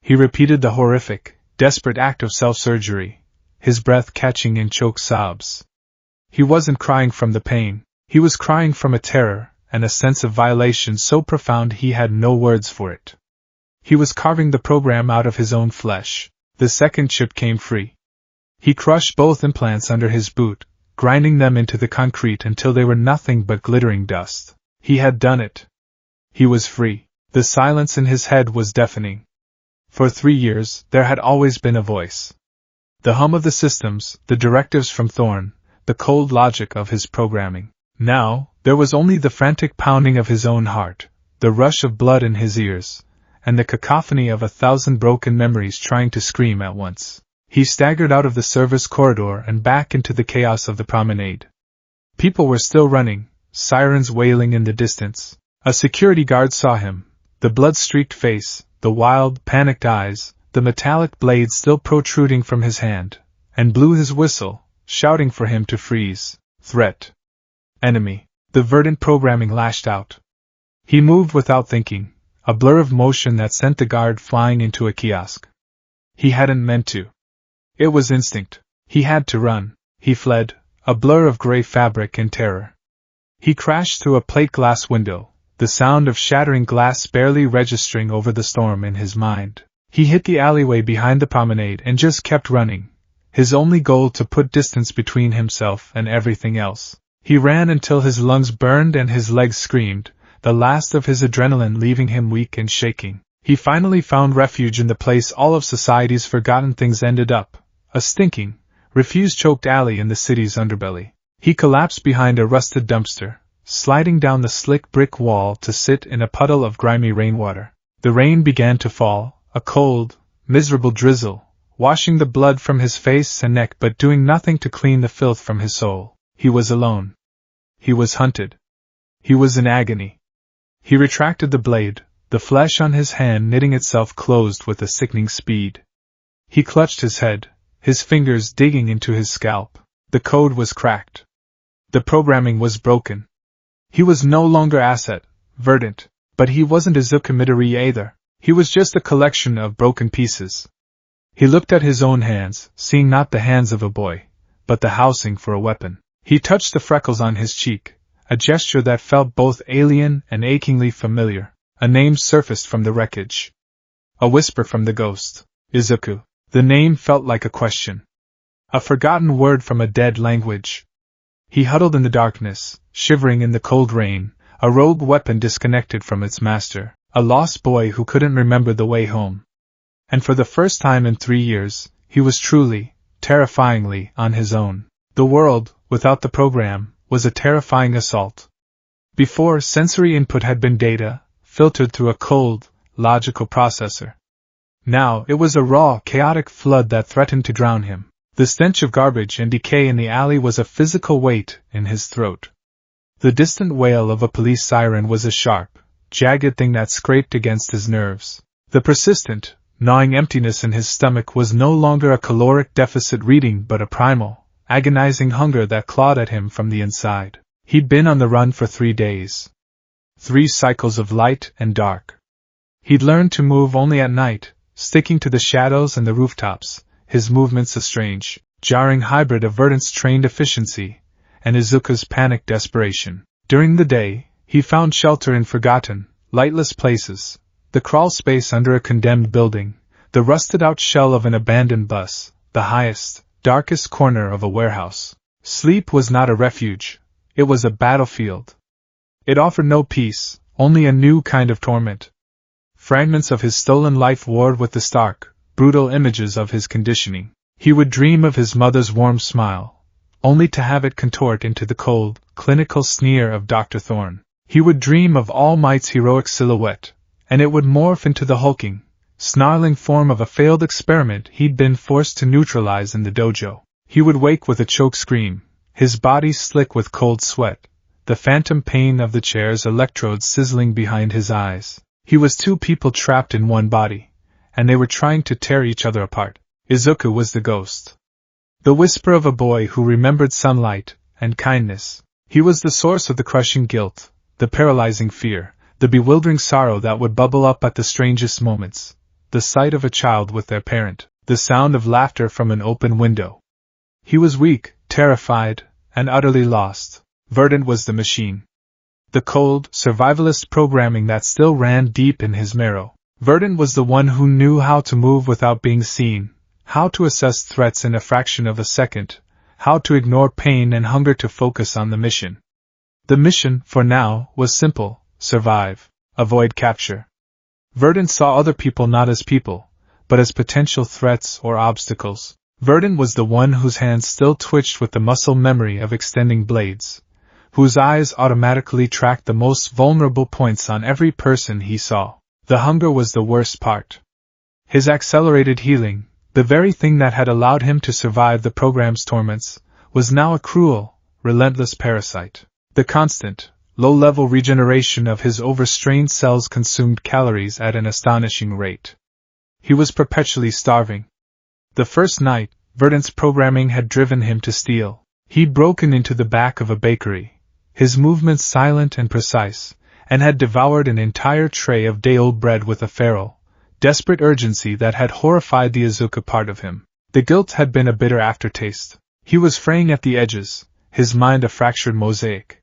He repeated the horrific, desperate act of self-surgery, his breath catching in choked sobs. He wasn't crying from the pain. He was crying from a terror, and a sense of violation so profound he had no words for it. He was carving the program out of his own flesh. The second chip came free. He crushed both implants under his boot, grinding them into the concrete until they were nothing but glittering dust. He had done it. He was free. The silence in his head was deafening. For 3 years, there had always been a voice. The hum of the systems, the directives from Thorn, the cold logic of his programming. Now, there was only the frantic pounding of his own heart, the rush of blood in his ears, and the cacophony of 1,000 broken memories trying to scream at once. He staggered out of the service corridor and back into the chaos of the promenade. People were still running, sirens wailing in the distance. A security guard saw him, the blood-streaked face, the wild, panicked eyes, the metallic blade still protruding from his hand, and blew his whistle, shouting for him to freeze. Threat. Enemy. The verdant programming lashed out. He moved without thinking, a blur of motion that sent the guard flying into a kiosk. He hadn't meant to. It was instinct. He had to run. He fled, a blur of gray fabric in terror. He crashed through a plate glass window, the sound of shattering glass barely registering over the storm in his mind. He hit the alleyway behind the promenade and just kept running, his only goal to put distance between himself and everything else. He ran until his lungs burned and his legs screamed, the last of his adrenaline leaving him weak and shaking. He finally found refuge in the place all of society's forgotten things ended up, a stinking, refuse-choked alley in the city's underbelly. He collapsed behind a rusted dumpster, sliding down the slick brick wall to sit in a puddle of grimy rainwater. The rain began to fall, a cold, miserable drizzle, washing the blood from his face and neck but doing nothing to clean the filth from his soul. He was alone. He was hunted. He was in agony. He retracted the blade, the flesh on his hand knitting itself closed with a sickening speed. He clutched his head, his fingers digging into his scalp. The code was cracked. The programming was broken. He was no longer Asset, Verdant, but he wasn't Izuku Midori either. He was just a collection of broken pieces. He looked at his own hands, seeing not the hands of a boy, but the housing for a weapon. He touched the freckles on his cheek, a gesture that felt both alien and achingly familiar. A name surfaced from the wreckage. A whisper from the ghost. Izuku. The name felt like a question. A forgotten word from a dead language. He huddled in the darkness, shivering in the cold rain, a rogue weapon disconnected from its master, a lost boy who couldn't remember the way home. And for the first time in 3 years, he was truly, terrifyingly, on his own. The world, without the program, was a terrifying assault. Before, sensory input had been data, filtered through a cold, logical processor. Now, it was a raw, chaotic flood that threatened to drown him. The stench of garbage and decay in the alley was a physical weight in his throat. The distant wail of a police siren was a sharp, jagged thing that scraped against his nerves. The persistent, gnawing emptiness in his stomach was no longer a caloric deficit reading but a primal, agonizing hunger that clawed at him from the inside. He'd been on the run for 3 days. 3 cycles of light and dark. He'd learned to move only at night, sticking to the shadows and the rooftops, his movements a strange, jarring hybrid of Verdant's trained efficiency and Izuku's panicked desperation. During the day, he found shelter in forgotten, lightless places, the crawl space under a condemned building, the rusted-out shell of an abandoned bus, the highest, darkest corner of a warehouse. Sleep was not a refuge, it was a battlefield. It offered no peace, only a new kind of torment. Fragments of his stolen life warred with the stark, brutal images of his conditioning. He would dream of his mother's warm smile, only to have it contort into the cold, clinical sneer of Dr. Thorne. He would dream of All Might's heroic silhouette, and it would morph into the hulking, snarling form of a failed experiment he'd been forced to neutralize in the dojo. He would wake with a choke scream, his body slick with cold sweat, the phantom pain of the chair's electrodes sizzling behind his eyes. He was 2 people trapped in one body, and they were trying to tear each other apart. Izuku was the ghost. The whisper of a boy who remembered sunlight and kindness. He was the source of the crushing guilt, the paralyzing fear, the bewildering sorrow that would bubble up at the strangest moments, the sight of a child with their parent, the sound of laughter from an open window. He was weak, terrified, and utterly lost. Verdant was the machine. The cold, survivalist programming that still ran deep in his marrow. Verdant was the one who knew how to move without being seen, how to assess threats in a fraction of a second, how to ignore pain and hunger to focus on the mission. The mission, for now, was simple: survive, avoid capture. Verdant saw other people not as people, but as potential threats or obstacles. Verdant was the one whose hands still twitched with the muscle memory of extending blades, whose eyes automatically tracked the most vulnerable points on every person he saw. The hunger was the worst part. His accelerated healing, the very thing that had allowed him to survive the program's torments, was now a cruel, relentless parasite. The constant, low-level regeneration of his overstrained cells consumed calories at an astonishing rate. He was perpetually starving. The first night, Verdant's programming had driven him to steal. He'd broken into the back of a bakery, his movements silent and precise, and had devoured an entire tray of day-old bread with a feral, desperate urgency that had horrified the Izuku part of him. The guilt had been a bitter aftertaste. He was fraying at the edges, his mind a fractured mosaic.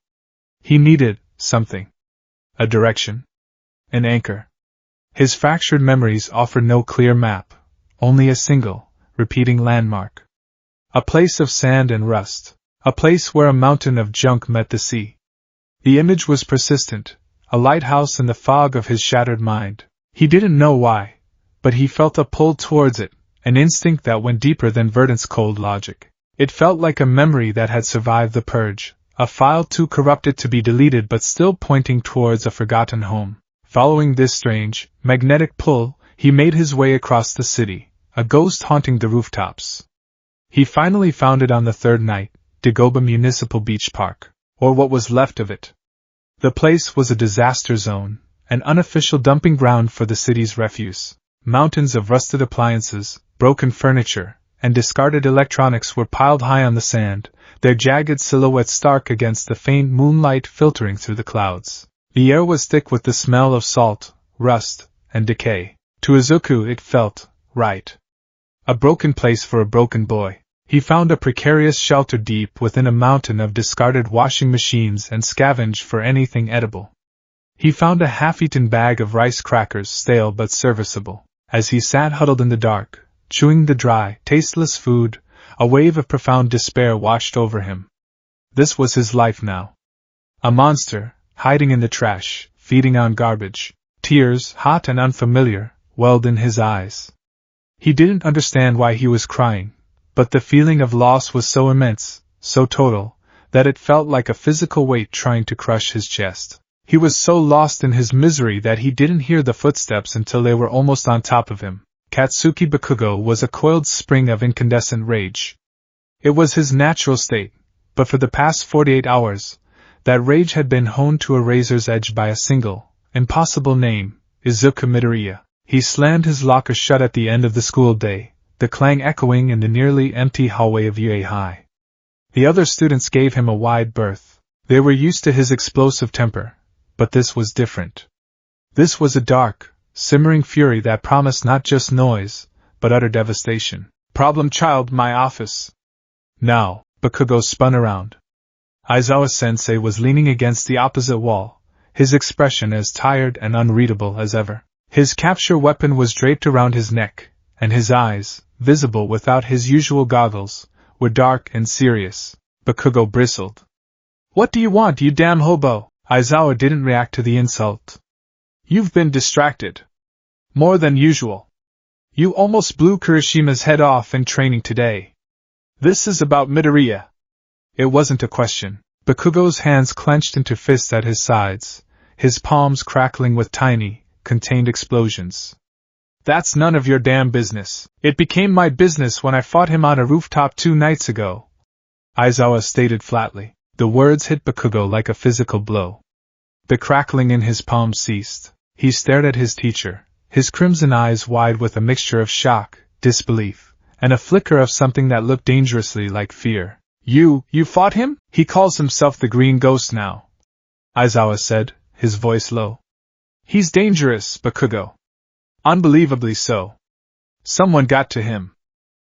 He needed something. A direction. An anchor. His fractured memories offered no clear map, only a single, repeating landmark. A place of sand and rust, A place where a mountain of junk met the sea. The image was persistent, a lighthouse in the fog of his shattered mind. He didn't know why, but he felt a pull towards it, an instinct that went deeper than Verdant's cold logic. It felt like a memory that had survived the purge, a file too corrupted to be deleted but still pointing towards a forgotten home. Following this strange, magnetic pull, he made his way across the city, a ghost haunting the rooftops. He finally found it on the third night, Dagoba Municipal Beach Park, or what was left of it. The place was a disaster zone, an unofficial dumping ground for the city's refuse. Mountains of rusted appliances, broken furniture, and discarded electronics were piled high on the sand, their jagged silhouettes stark against the faint moonlight filtering through the clouds. The air was thick with the smell of salt, rust, and decay. To Izuku it felt right. A broken place for a broken boy. He found a precarious shelter deep within a mountain of discarded washing machines and scavenged for anything edible. He found a half-eaten bag of rice crackers, stale but serviceable. As he sat huddled in the dark, chewing the dry, tasteless food, a wave of profound despair washed over him. This was his life now. A monster, hiding in the trash, feeding on garbage. Tears, hot and unfamiliar, welled in his eyes. He didn't understand why he was crying, but the feeling of loss was so immense, so total, that it felt like a physical weight trying to crush his chest. He was so lost in his misery that he didn't hear the footsteps until they were almost on top of him. Katsuki Bakugo was a coiled spring of incandescent rage. It was his natural state, but for the past 48 hours, that rage had been honed to a razor's edge by a single, impossible name, Izuku Midoriya. He slammed his locker shut at the end of the school day, the clang echoing in the nearly empty hallway of UA High. The other students gave him a wide berth. They were used to his explosive temper, but this was different. This was a dark, simmering fury that promised not just noise, but utter devastation. Problem child, my office. Now, Bakugo spun around. Aizawa-sensei was leaning against the opposite wall, his expression as tired and unreadable as ever. His capture weapon was draped around his neck, and his eyes, visible without his usual goggles, were dark and serious. Bakugo bristled. What do you want, you damn hobo? Aizawa didn't react to the insult. You've been distracted. More than usual. You almost blew Kirishima's head off in training today. This is about Midoriya. It wasn't a question. Bakugo's hands clenched into fists at his sides, his palms crackling with tiny, contained explosions. That's none of your damn business. It became my business when I fought him on a rooftop 2 nights ago, Aizawa stated flatly. The words hit Bakugo like a physical blow. The crackling in his palms ceased. He stared at his teacher, his crimson eyes wide with a mixture of shock, disbelief, and a flicker of something that looked dangerously like fear. You fought him? He calls himself the Green Ghost now, Aizawa said, his voice low. He's dangerous, Bakugo. Unbelievably so. Someone got to him.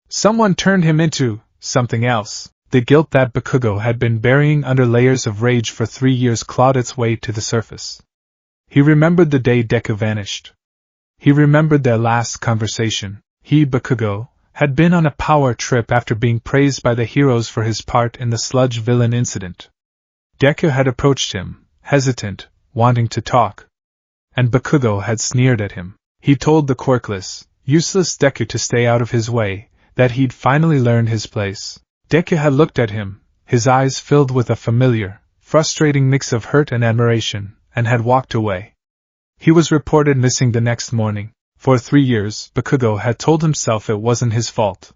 Someone turned him into something else. The guilt that Bakugo had been burying under layers of rage for 3 years clawed its way to the surface. He remembered the day Deku vanished. He remembered their last conversation. He, Bakugo, had been on a power trip after being praised by the heroes for his part in the sludge villain incident. Deku had approached him, hesitant, wanting to talk. And Bakugo had sneered at him. He told the quirkless, useless Deku to stay out of his way, that he'd finally learned his place. Deku had looked at him, his eyes filled with a familiar, frustrating mix of hurt and admiration, and had walked away. He was reported missing the next morning. For 3 years, Bakugo had told himself it wasn't his fault.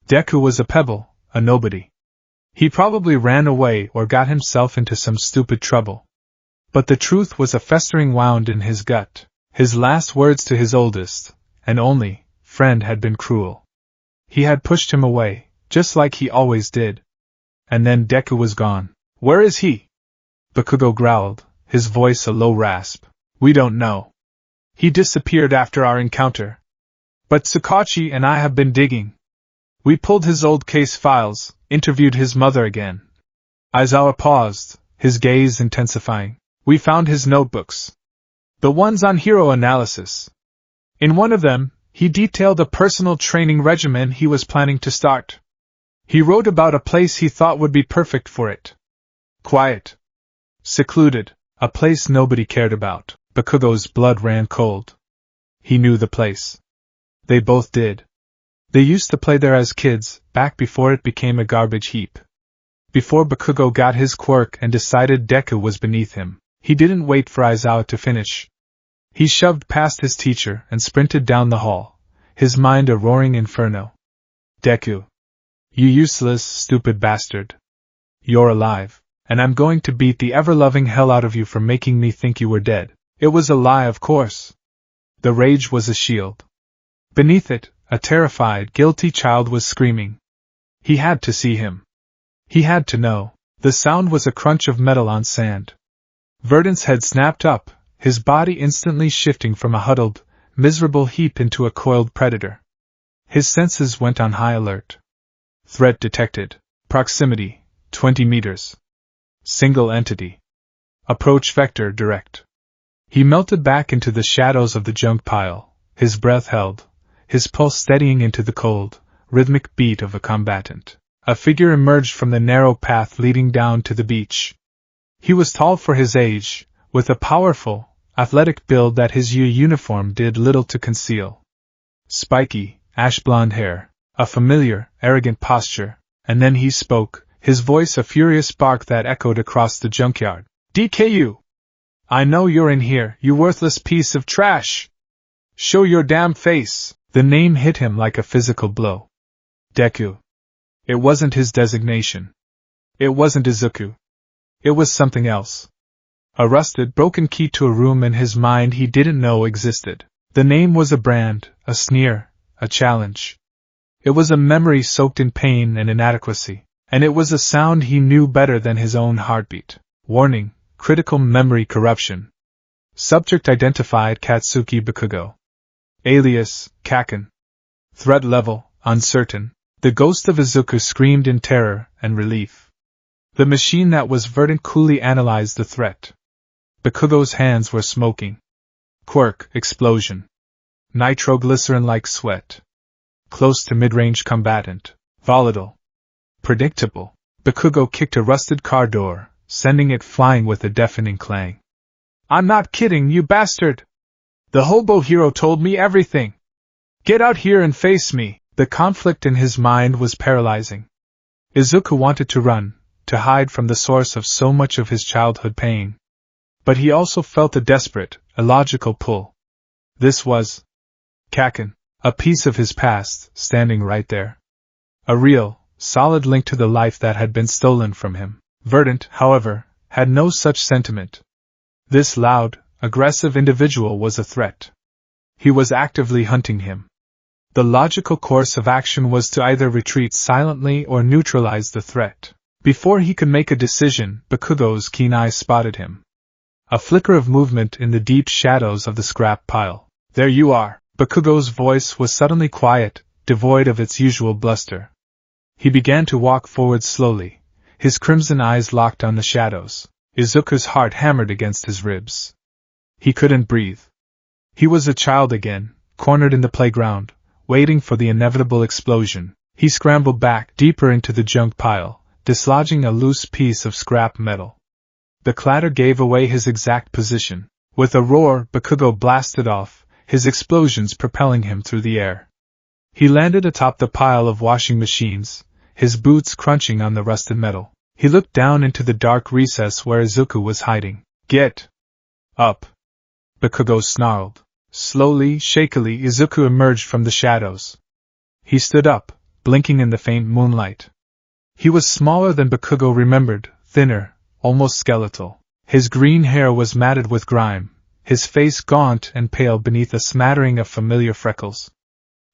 Deku was a pebble, a nobody. He probably ran away or got himself into some stupid trouble. But the truth was a festering wound in his gut. His last words to his oldest, and only, friend had been cruel. He had pushed him away, just like he always did. And then Deku was gone. Where is he? Bakugo growled, his voice a low rasp. We don't know. He disappeared after our encounter. But Tsukachi and I have been digging. We pulled his old case files, interviewed his mother again. Aizawa paused, his gaze intensifying. We found his notebooks. The ones on hero analysis. In one of them, he detailed a personal training regimen he was planning to start. He wrote about a place he thought would be perfect for it. Quiet. Secluded. A place nobody cared about. Bakugo's blood ran cold. He knew the place. They both did. They used to play there as kids, back before it became a garbage heap. Before Bakugo got his quirk and decided Deku was beneath him, he didn't wait for Aizawa to finish. He shoved past his teacher and sprinted down the hall, his mind a roaring inferno. Deku. You useless, stupid bastard. You're alive, and I'm going to beat the ever-loving hell out of you for making me think you were dead. It was a lie, of course. The rage was a shield. Beneath it, a terrified, guilty child was screaming. He had to see him. He had to know. The sound was a crunch of metal on sand. Verdant's head snapped up, his body instantly shifting from a huddled, miserable heap into a coiled predator. His senses went on high alert. Threat detected. Proximity, 20 meters. Single entity. Approach vector direct. He melted back into the shadows of the junk pile, his breath held, his pulse steadying into the cold, rhythmic beat of a combatant. A figure emerged from the narrow path leading down to the beach. He was tall for his age, with a powerful, athletic build that his uniform did little to conceal. Spiky, ash-blonde hair, a familiar, arrogant posture, and then he spoke, his voice a furious bark that echoed across the junkyard. DKU! I know you're in here, you worthless piece of trash! Show your damn face! The name hit him like a physical blow. Deku. It wasn't his designation. It wasn't Izuku. It was something else. A rusted, broken key to a room in his mind he didn't know existed. The name was a brand, a sneer, a challenge. It was a memory soaked in pain and inadequacy, and it was a sound he knew better than his own heartbeat. Warning. Critical memory corruption. Subject identified Katsuki Bakugo. Alias, Kaken. Threat level, uncertain. The ghost of Izuku screamed in terror and relief. The machine that was Verdant coolly analyzed the threat. Bakugo's hands were smoking. Quirk, explosion. Nitroglycerin-like sweat. Close to mid-range combatant. Volatile. Predictable. Bakugo kicked a rusted car door, sending it flying with a deafening clang. I'm not kidding, you bastard! The hobo hero told me everything! Get out here and face me! The conflict in his mind was paralyzing. Izuku wanted to run, to hide from the source of so much of his childhood pain. But he also felt a desperate, illogical pull. This was Kaken, a piece of his past, standing right there. A real, solid link to the life that had been stolen from him. Verdant, however, had no such sentiment. This loud, aggressive individual was a threat. He was actively hunting him. The logical course of action was to either retreat silently or neutralize the threat. Before he could make a decision, Bakugo's keen eyes spotted him. A flicker of movement in the deep shadows of the scrap pile. There you are! Bakugo's voice was suddenly quiet, devoid of its usual bluster. He began to walk forward slowly, his crimson eyes locked on the shadows. Izuku's heart hammered against his ribs. He couldn't breathe. He was a child again, cornered in the playground, waiting for the inevitable explosion. He scrambled back deeper into the junk pile, dislodging a loose piece of scrap metal. The clatter gave away his exact position. With a roar, Bakugo blasted off, his explosions propelling him through the air. He landed atop the pile of washing machines, his boots crunching on the rusted metal. He looked down into the dark recess where Izuku was hiding. Get up! Bakugo snarled. Slowly, shakily, Izuku emerged from the shadows. He stood up, blinking in the faint moonlight. He was smaller than Bakugo remembered, thinner, almost skeletal. His green hair was matted with grime, his face gaunt and pale beneath a smattering of familiar freckles.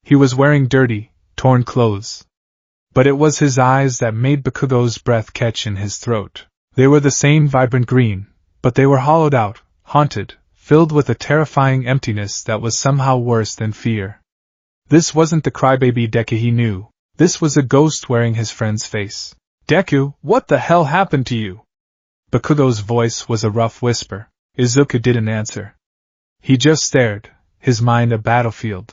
He was wearing dirty, torn clothes. But it was his eyes that made Bakugo's breath catch in his throat. They were the same vibrant green, but they were hollowed out, haunted, filled with a terrifying emptiness that was somehow worse than fear. This wasn't the crybaby Deku he knew. This was a ghost wearing his friend's face. Deku, what the hell happened to you? Bakugo's voice was a rough whisper. Izuku didn't answer. He just stared, his mind a battlefield.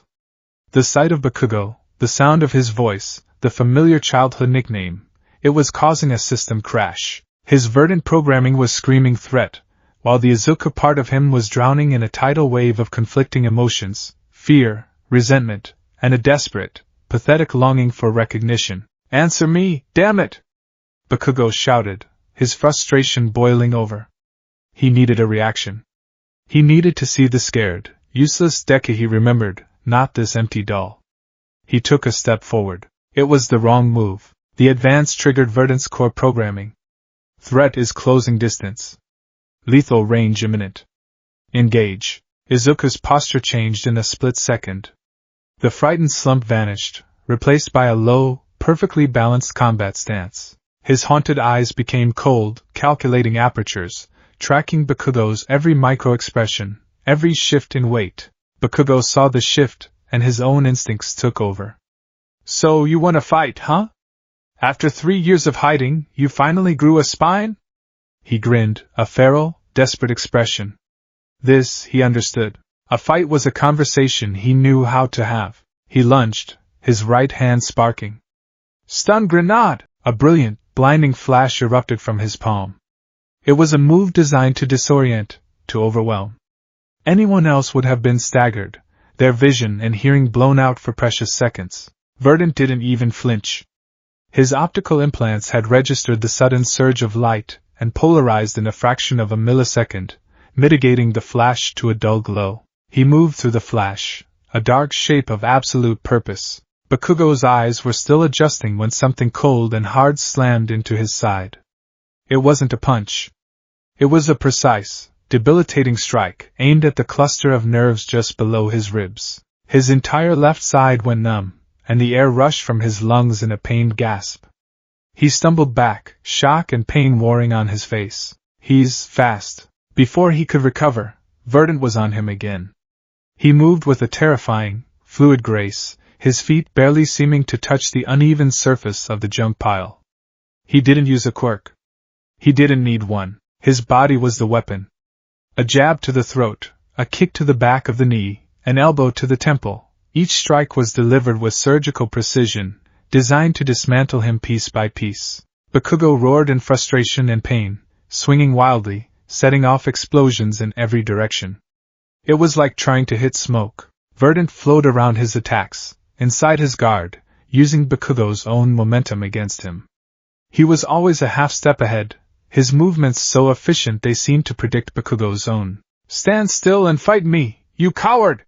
The sight of Bakugo, the sound of his voice, the familiar childhood nickname, it was causing a system crash. His verdant programming was screaming threat, while the Izuku part of him was drowning in a tidal wave of conflicting emotions, fear, resentment, and a desperate, pathetic longing for recognition. "Answer me, damn it!" Bakugo shouted, his frustration boiling over. He needed a reaction. He needed to see the scared, useless Deku he remembered, not this empty doll. He took a step forward. It was the wrong move. The advance triggered Verdant's core programming. Threat is closing distance. Lethal range imminent. Engage. Izuku's posture changed in a split second. The frightened slump vanished, replaced by a low, perfectly balanced combat stance. His haunted eyes became cold, calculating apertures, tracking Bakugo's every micro-expression, every shift in weight. Bakugo saw the shift, and his own instincts took over. "So you want to fight, huh? After 3 years of hiding, you finally grew a spine?" He grinned, a feral, desperate expression. This, he understood. A fight was a conversation he knew how to have. He lunged, his right hand sparking. Stun grenade! A brilliant, blinding flash erupted from his palm. It was a move designed to disorient, to overwhelm. Anyone else would have been staggered, their vision and hearing blown out for precious seconds. Verdant didn't even flinch. His optical implants had registered the sudden surge of light and polarized in a fraction of a millisecond, mitigating the flash to a dull glow. He moved through the flash, a dark shape of absolute purpose. Bakugo's eyes were still adjusting when something cold and hard slammed into his side. It wasn't a punch. It was a precise, debilitating strike aimed at the cluster of nerves just below his ribs. His entire left side went numb, and the air rushed from his lungs in a pained gasp. He stumbled back, shock and pain warring on his face. "He's fast." Before he could recover, Verdant was on him again. He moved with a terrifying, fluid grace, his feet barely seeming to touch the uneven surface of the junk pile. He didn't use a quirk. He didn't need one. His body was the weapon. A jab to the throat, a kick to the back of the knee, an elbow to the temple. Each strike was delivered with surgical precision, designed to dismantle him piece by piece. Bakugo roared in frustration and pain, swinging wildly, setting off explosions in every direction. It was like trying to hit smoke. Verdant flowed around his attacks, inside his guard, using Bakugo's own momentum against him. He was always a half step ahead, his movements so efficient they seemed to predict Bakugo's own. "Stand still and fight me, you coward!"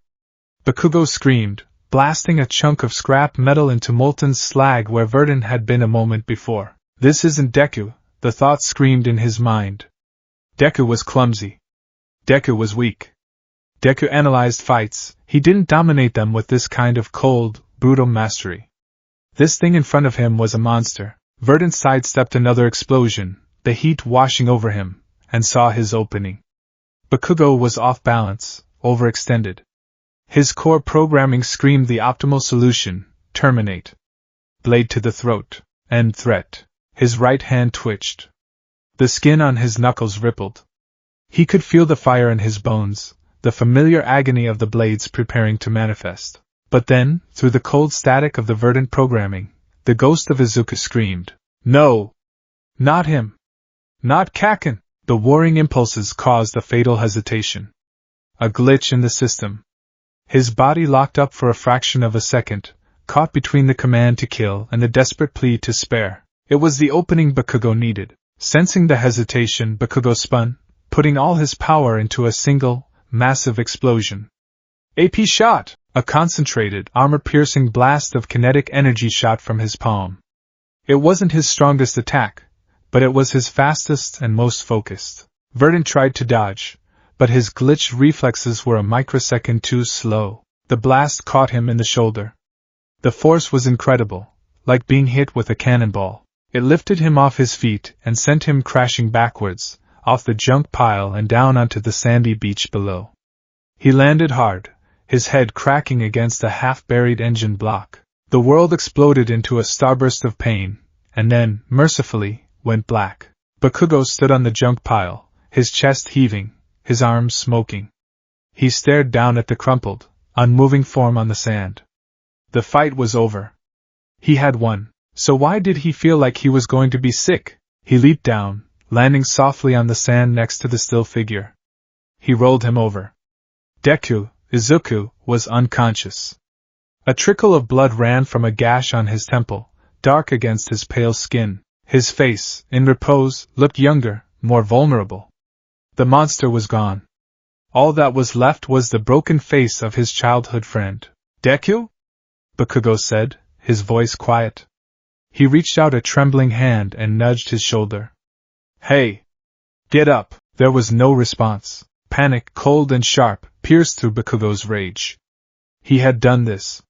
Bakugo screamed, blasting a chunk of scrap metal into molten slag where Verdant had been a moment before. "This isn't Deku," the thought screamed in his mind. Deku was clumsy. Deku was weak. Deku analyzed fights, he didn't dominate them with this kind of cold, brutal mastery. This thing in front of him was a monster. Verdant sidestepped another explosion, the heat washing over him, and saw his opening. Bakugo was off balance, overextended. His core programming screamed the optimal solution: terminate. Blade to the throat. End threat. His right hand twitched. The skin on his knuckles rippled. He could feel the fire in his bones, the familiar agony of the blades preparing to manifest. But then, through the cold static of the Verdant programming, the ghost of Izuku screamed, "No! Not him! Not Kaken!" The warring impulses caused a fatal hesitation. A glitch in the system. His body locked up for a fraction of a second, caught between the command to kill and the desperate plea to spare. It was the opening Bakugo needed. Sensing the hesitation, Bakugo spun, putting all his power into a single, massive explosion. AP shot! A concentrated, armor-piercing blast of kinetic energy shot from his palm. It wasn't his strongest attack, but it was his fastest and most focused. Verdant tried to dodge, but his glitched reflexes were a microsecond too slow. The blast caught him in the shoulder. The force was incredible, like being hit with a cannonball. It lifted him off his feet and sent him crashing backwards, off the junk pile and down onto the sandy beach below. He landed hard, his head cracking against a half-buried engine block. The world exploded into a starburst of pain, and then, mercifully, went black. Bakugo stood on the junk pile, his chest heaving, his arms smoking. He stared down at the crumpled, unmoving form on the sand. The fight was over. He had one. So why did he feel like he was going to be sick? He leaped down, landing softly on the sand next to the still figure. He rolled him over. Deku, Izuku, was unconscious. A trickle of blood ran from a gash on his temple, dark against his pale skin. His face, in repose, looked younger, more vulnerable. The monster was gone. All that was left was the broken face of his childhood friend. Deku? Bakugo said, his voice quiet. He reached out a trembling hand and nudged his shoulder. Hey! Get up! There was no response. Panic, cold and sharp, pierced through Bakugo's rage. He had done this.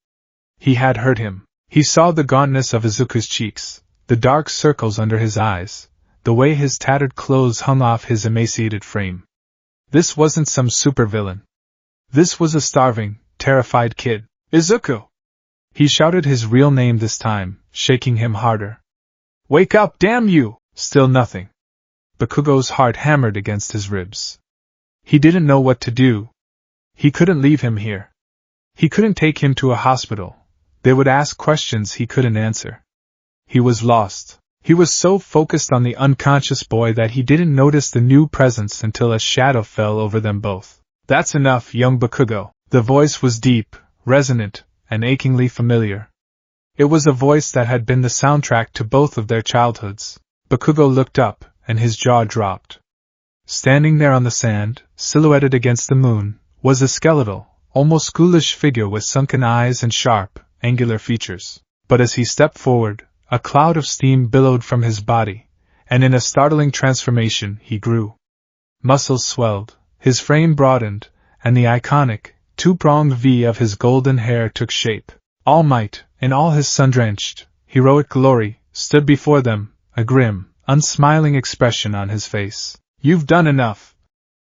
He had hurt him. He saw the gauntness of Izuku's cheeks, the dark circles under his eyes, the way his tattered clothes hung off his emaciated frame. This wasn't some supervillain. This was a starving, terrified kid. Izuku! He shouted his real name this time, shaking him harder. Wake up, damn you! Still nothing. Bakugo's heart hammered against his ribs. He didn't know what to do. He couldn't leave him here. He couldn't take him to a hospital. They would ask questions he couldn't answer. He was lost. He was so focused on the unconscious boy that he didn't notice the new presence until a shadow fell over them both. That's enough, young Bakugo. The voice was deep, resonant, and achingly familiar. It was a voice that had been the soundtrack to both of their childhoods. Bakugo looked up, and his jaw dropped. Standing there on the sand, silhouetted against the moon, was a skeletal, almost ghoulish figure with sunken eyes and sharp, angular features. But as he stepped forward, a cloud of steam billowed from his body, and in a startling transformation he grew. Muscles swelled, his frame broadened, and the iconic, two-pronged V of his golden hair took shape. All Might, in all his sun-drenched, heroic glory, stood before them, a grim, unsmiling expression on his face. You've done enough,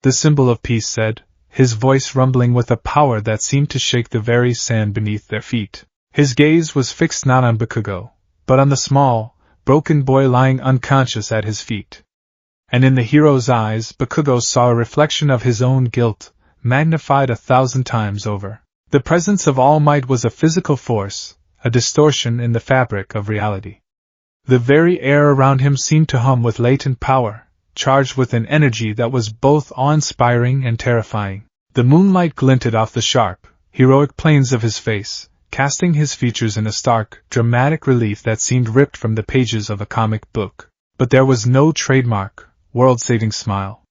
the symbol of peace said, his voice rumbling with a power that seemed to shake the very sand beneath their feet. His gaze was fixed not on Bakugo, but on the small, broken boy lying unconscious at his feet. And in the hero's eyes Bakugo saw a reflection of his own guilt, magnified 1,000 times over. The presence of All Might was a physical force, a distortion in the fabric of reality. The very air around him seemed to hum with latent power, charged with an energy that was both awe-inspiring and terrifying. The moonlight glinted off the sharp, heroic planes of his face, casting his features in a stark, dramatic relief that seemed ripped from the pages of a comic book. But there was no trademark, world-saving smile.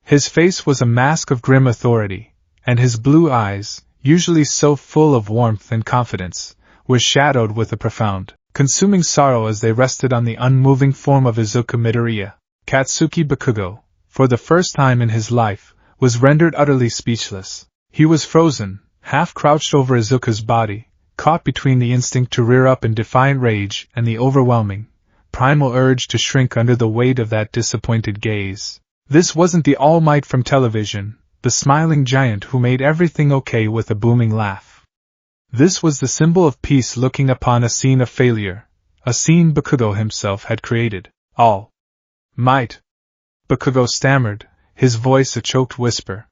His face was a mask of grim authority, and his blue eyes, usually so full of warmth and confidence, were shadowed with a profound, consuming sorrow as they rested on the unmoving form of Izuku Midoriya. Katsuki Bakugo, for the first time in his life, was rendered utterly speechless. He was frozen, half-crouched over Izuku's body, caught between the instinct to rear up in defiant rage and the overwhelming, primal urge to shrink under the weight of that disappointed gaze. This wasn't the All Might from television, the smiling giant who made everything okay with a booming laugh. This was the symbol of peace looking upon a scene of failure, a scene Bakugo himself had created. All Might, Bakugo stammered, his voice a choked whisper.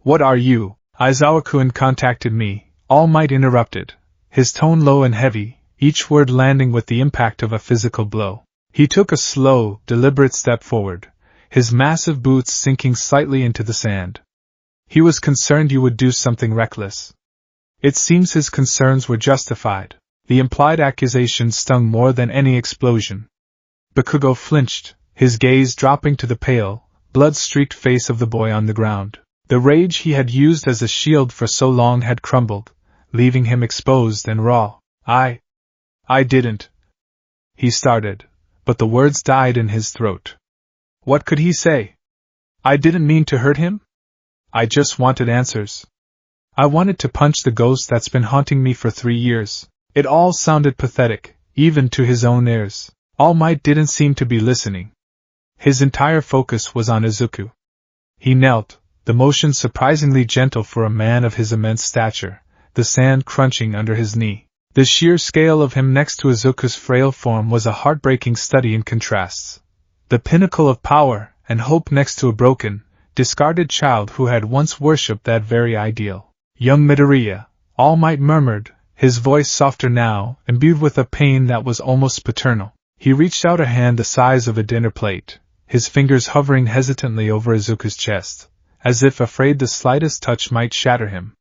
What are you? Aizawa-kun contacted me, All Might interrupted, his tone low and heavy, each word landing with the impact of a physical blow. He took a slow, deliberate step forward, his massive boots sinking slightly into the sand. He was concerned you would do something reckless. It seems his concerns were justified. The implied accusation stung more than any explosion. Bakugo flinched, his gaze dropping to the pale, blood-streaked face of the boy on the ground. The rage he had used as a shield for so long had crumbled, leaving him exposed and raw. I didn't. He started, but the words died in his throat. What could he say? I didn't mean to hurt him? I just wanted answers. I wanted to punch the ghost that's been haunting me for 3 years. It all sounded pathetic, even to his own ears. All Might didn't seem to be listening. His entire focus was on Izuku. He knelt, the motion surprisingly gentle for a man of his immense stature, the sand crunching under his knee. The sheer scale of him next to Izuku's frail form was a heartbreaking study in contrasts. The pinnacle of power and hope next to a broken, discarded child who had once worshipped that very ideal. Young Midoriya, All Might murmured, his voice softer now, imbued with a pain that was almost paternal. He reached out a hand the size of a dinner plate, his fingers hovering hesitantly over Izuku's chest, as if afraid the slightest touch might shatter him.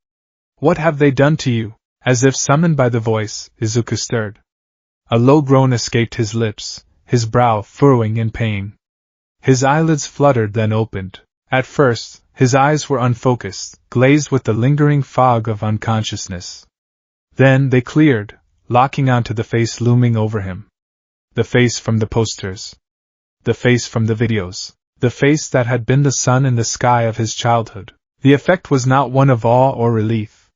"What have they done to you?" As if summoned by the voice, Izuku stirred. A low groan escaped his lips, his brow furrowing in pain. His eyelids fluttered then opened. At first, his eyes were unfocused, glazed with the lingering fog of unconsciousness. Then they cleared, locking onto the face looming over him. The face from the posters. The face from the videos. The face that had been the sun in the sky of his childhood. The effect was not one of awe or relief.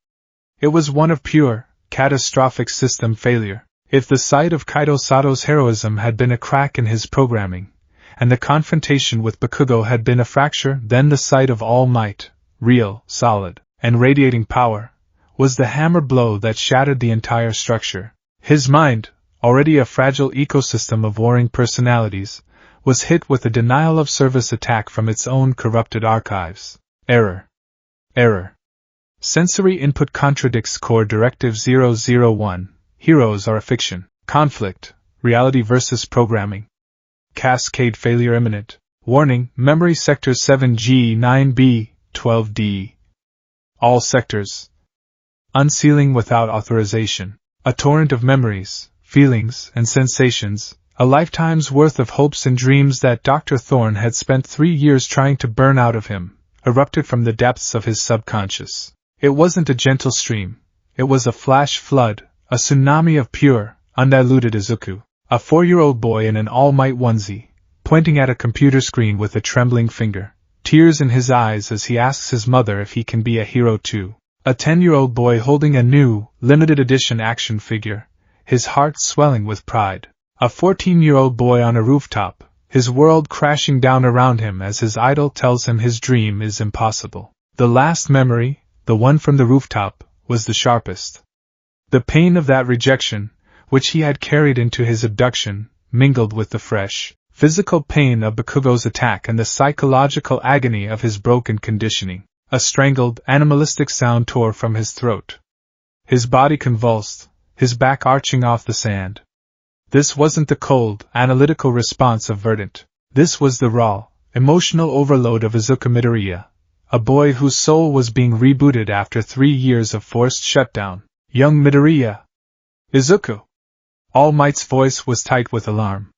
It was one of pure, catastrophic system failure. If the sight of Kaido Sato's heroism had been a crack in his programming, and the confrontation with Bakugo had been a fracture, then the sight of All Might, real, solid, and radiating power, was the hammer blow that shattered the entire structure. His mind, already a fragile ecosystem of warring personalities, was hit with a denial-of-service attack from its own corrupted archives. Error. Error. Sensory input contradicts Core Directive 001. Heroes are a fiction. Conflict. Reality versus programming. Cascade failure imminent. Warning, memory sectors 7G, 9B, 12D. All sectors. Unsealing without authorization. A torrent of memories, feelings, and sensations, a lifetime's worth of hopes and dreams that Dr. Thorne had spent 3 years trying to burn out of him, erupted from the depths of his subconscious. It wasn't a gentle stream. It was a flash flood, a tsunami of pure, undiluted Izuku, a 4-year-old boy in an All Might onesie, pointing at a computer screen with a trembling finger, tears in his eyes as he asks his mother if he can be a hero too. A 10-year-old boy holding a new, limited edition action figure, his heart swelling with pride. A 14-year-old boy on a rooftop, his world crashing down around him as his idol tells him his dream is impossible. The last memory, the one from the rooftop, was the sharpest. The pain of that rejection, which he had carried into his abduction, mingled with the fresh, physical pain of Bakugo's attack and the psychological agony of his broken conditioning. A strangled, animalistic sound tore from his throat. His body convulsed, his back arching off the sand. This wasn't the cold, analytical response of Verdant. This was the raw, emotional overload of Izuku Midoriya, a boy whose soul was being rebooted after 3 years of forced shutdown. Young Midoriya! Izuku! All Might's voice was tight with alarm.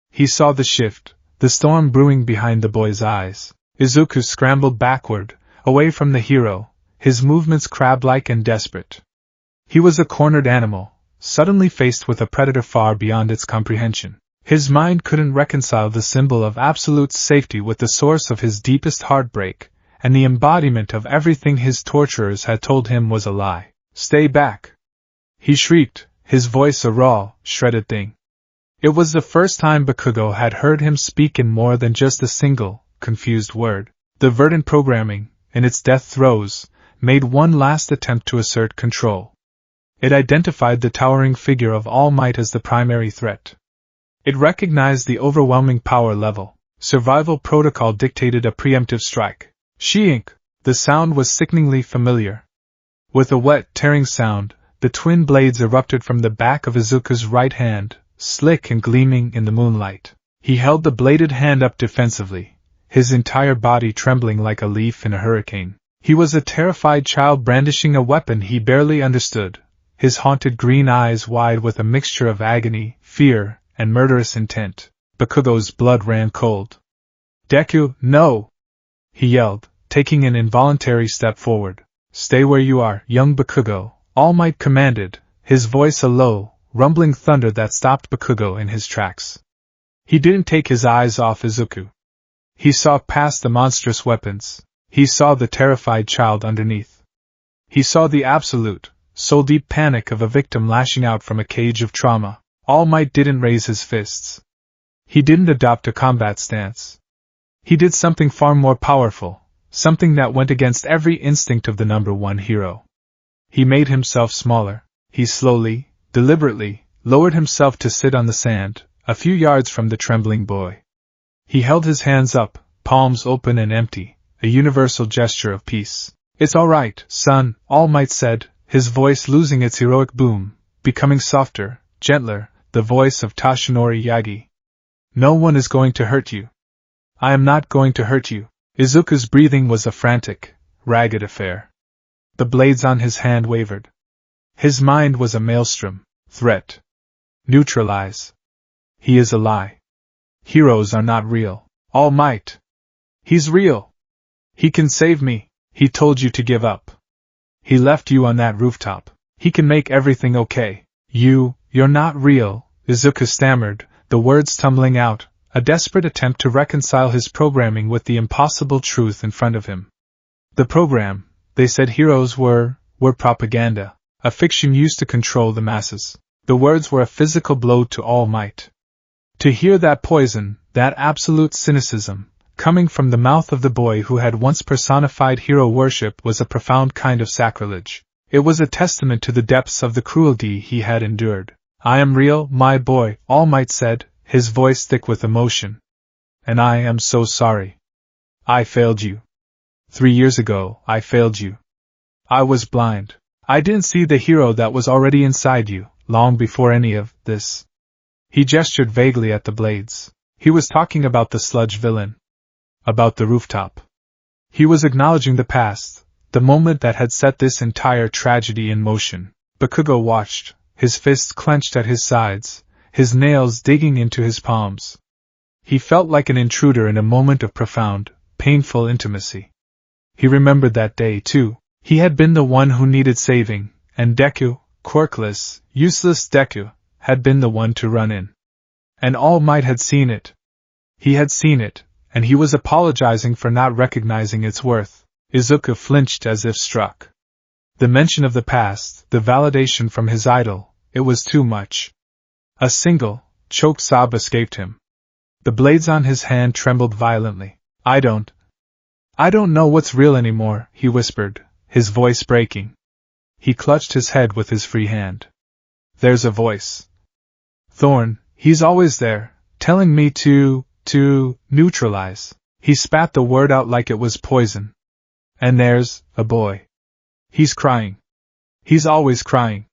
He saw the shift, the storm brewing behind the boy's eyes. Izuku scrambled backward, away from the hero, his movements crab-like and desperate. He was a cornered animal, suddenly faced with a predator far beyond its comprehension. His mind couldn't reconcile the symbol of absolute safety with the source of his deepest heartbreak, and the embodiment of everything his torturers had told him was a lie. "Stay back!" he shrieked, his voice a raw, shredded thing. It was the first time Bakugo had heard him speak in more than just a single, confused word. The Verdant programming, in its death throes, made one last attempt to assert control. It identified the towering figure of All Might as the primary threat. It recognized the overwhelming power level. Survival protocol dictated a preemptive strike. She-ink! The sound was sickeningly familiar. With a wet, tearing sound, the twin blades erupted from the back of Izuku's right hand, slick and gleaming in the moonlight. He held the bladed hand up defensively, his entire body trembling like a leaf in a hurricane. He was a terrified child brandishing a weapon he barely understood, his haunted green eyes wide with a mixture of agony, fear, and murderous intent. Bakugo's blood ran cold. "Deku, no!" he yelled, taking an involuntary step forward. "Stay where you are, young Bakugo," All Might commanded, his voice a low, rumbling thunder that stopped Bakugo in his tracks. He didn't take his eyes off Izuku. He saw past the monstrous weapons. He saw the terrified child underneath. He saw the absolute, soul-deep panic of a victim lashing out from a cage of trauma. All Might didn't raise his fists. He didn't adopt a combat stance. He did something far more powerful, something that went against every instinct of the number one hero. He made himself smaller. He slowly, deliberately, lowered himself to sit on the sand, a few yards from the trembling boy. He held his hands up, palms open and empty, a universal gesture of peace. "It's all right, son," All Might said, his voice losing its heroic boom, becoming softer, gentler, the voice of Tashinori Yagi. No one is going to hurt you. I am not going to hurt you. Izuku's breathing was a frantic, ragged affair. The blades on his hand wavered. His mind was a maelstrom. Threat. Neutralize. He is a lie. Heroes are not real. All Might. He's real. He can save me. He told you to give up. He left you on that rooftop. He can make everything okay. You're not real, Izuku stammered, the words tumbling out, a desperate attempt to reconcile his programming with the impossible truth in front of him. The program, they said heroes were propaganda, a fiction used to control the masses. The words were a physical blow to All Might. To hear that poison, that absolute cynicism, coming from the mouth of the boy who had once personified hero worship was a profound kind of sacrilege. It was a testament to the depths of the cruelty he had endured. I am real, my boy, All Might said, his voice thick with emotion. And I am so sorry. I failed you. 3 years ago, I failed you. I was blind. I didn't see the hero that was already inside you, long before any of this. He gestured vaguely at the blades. He was talking about the sludge villain. About the rooftop. He was acknowledging the past, the moment that had set this entire tragedy in motion. Bakugo watched, his fists clenched at his sides, his nails digging into his palms. He felt like an intruder in a moment of profound, painful intimacy. He remembered that day, too. He had been the one who needed saving, and Deku, quirkless, useless Deku, had been the one to run in. And All Might had seen it. He had seen it, and he was apologizing for not recognizing its worth. Izuku flinched as if struck. The mention of the past, the validation from his idol, it was too much. A single, choked sob escaped him. The blades on his hand trembled violently. I don't know what's real anymore, he whispered, his voice breaking. He clutched his head with his free hand. There's a voice. Thorn, he's always there, telling me to neutralize. He spat the word out like it was poison. And there's a boy. He's crying. He's always crying.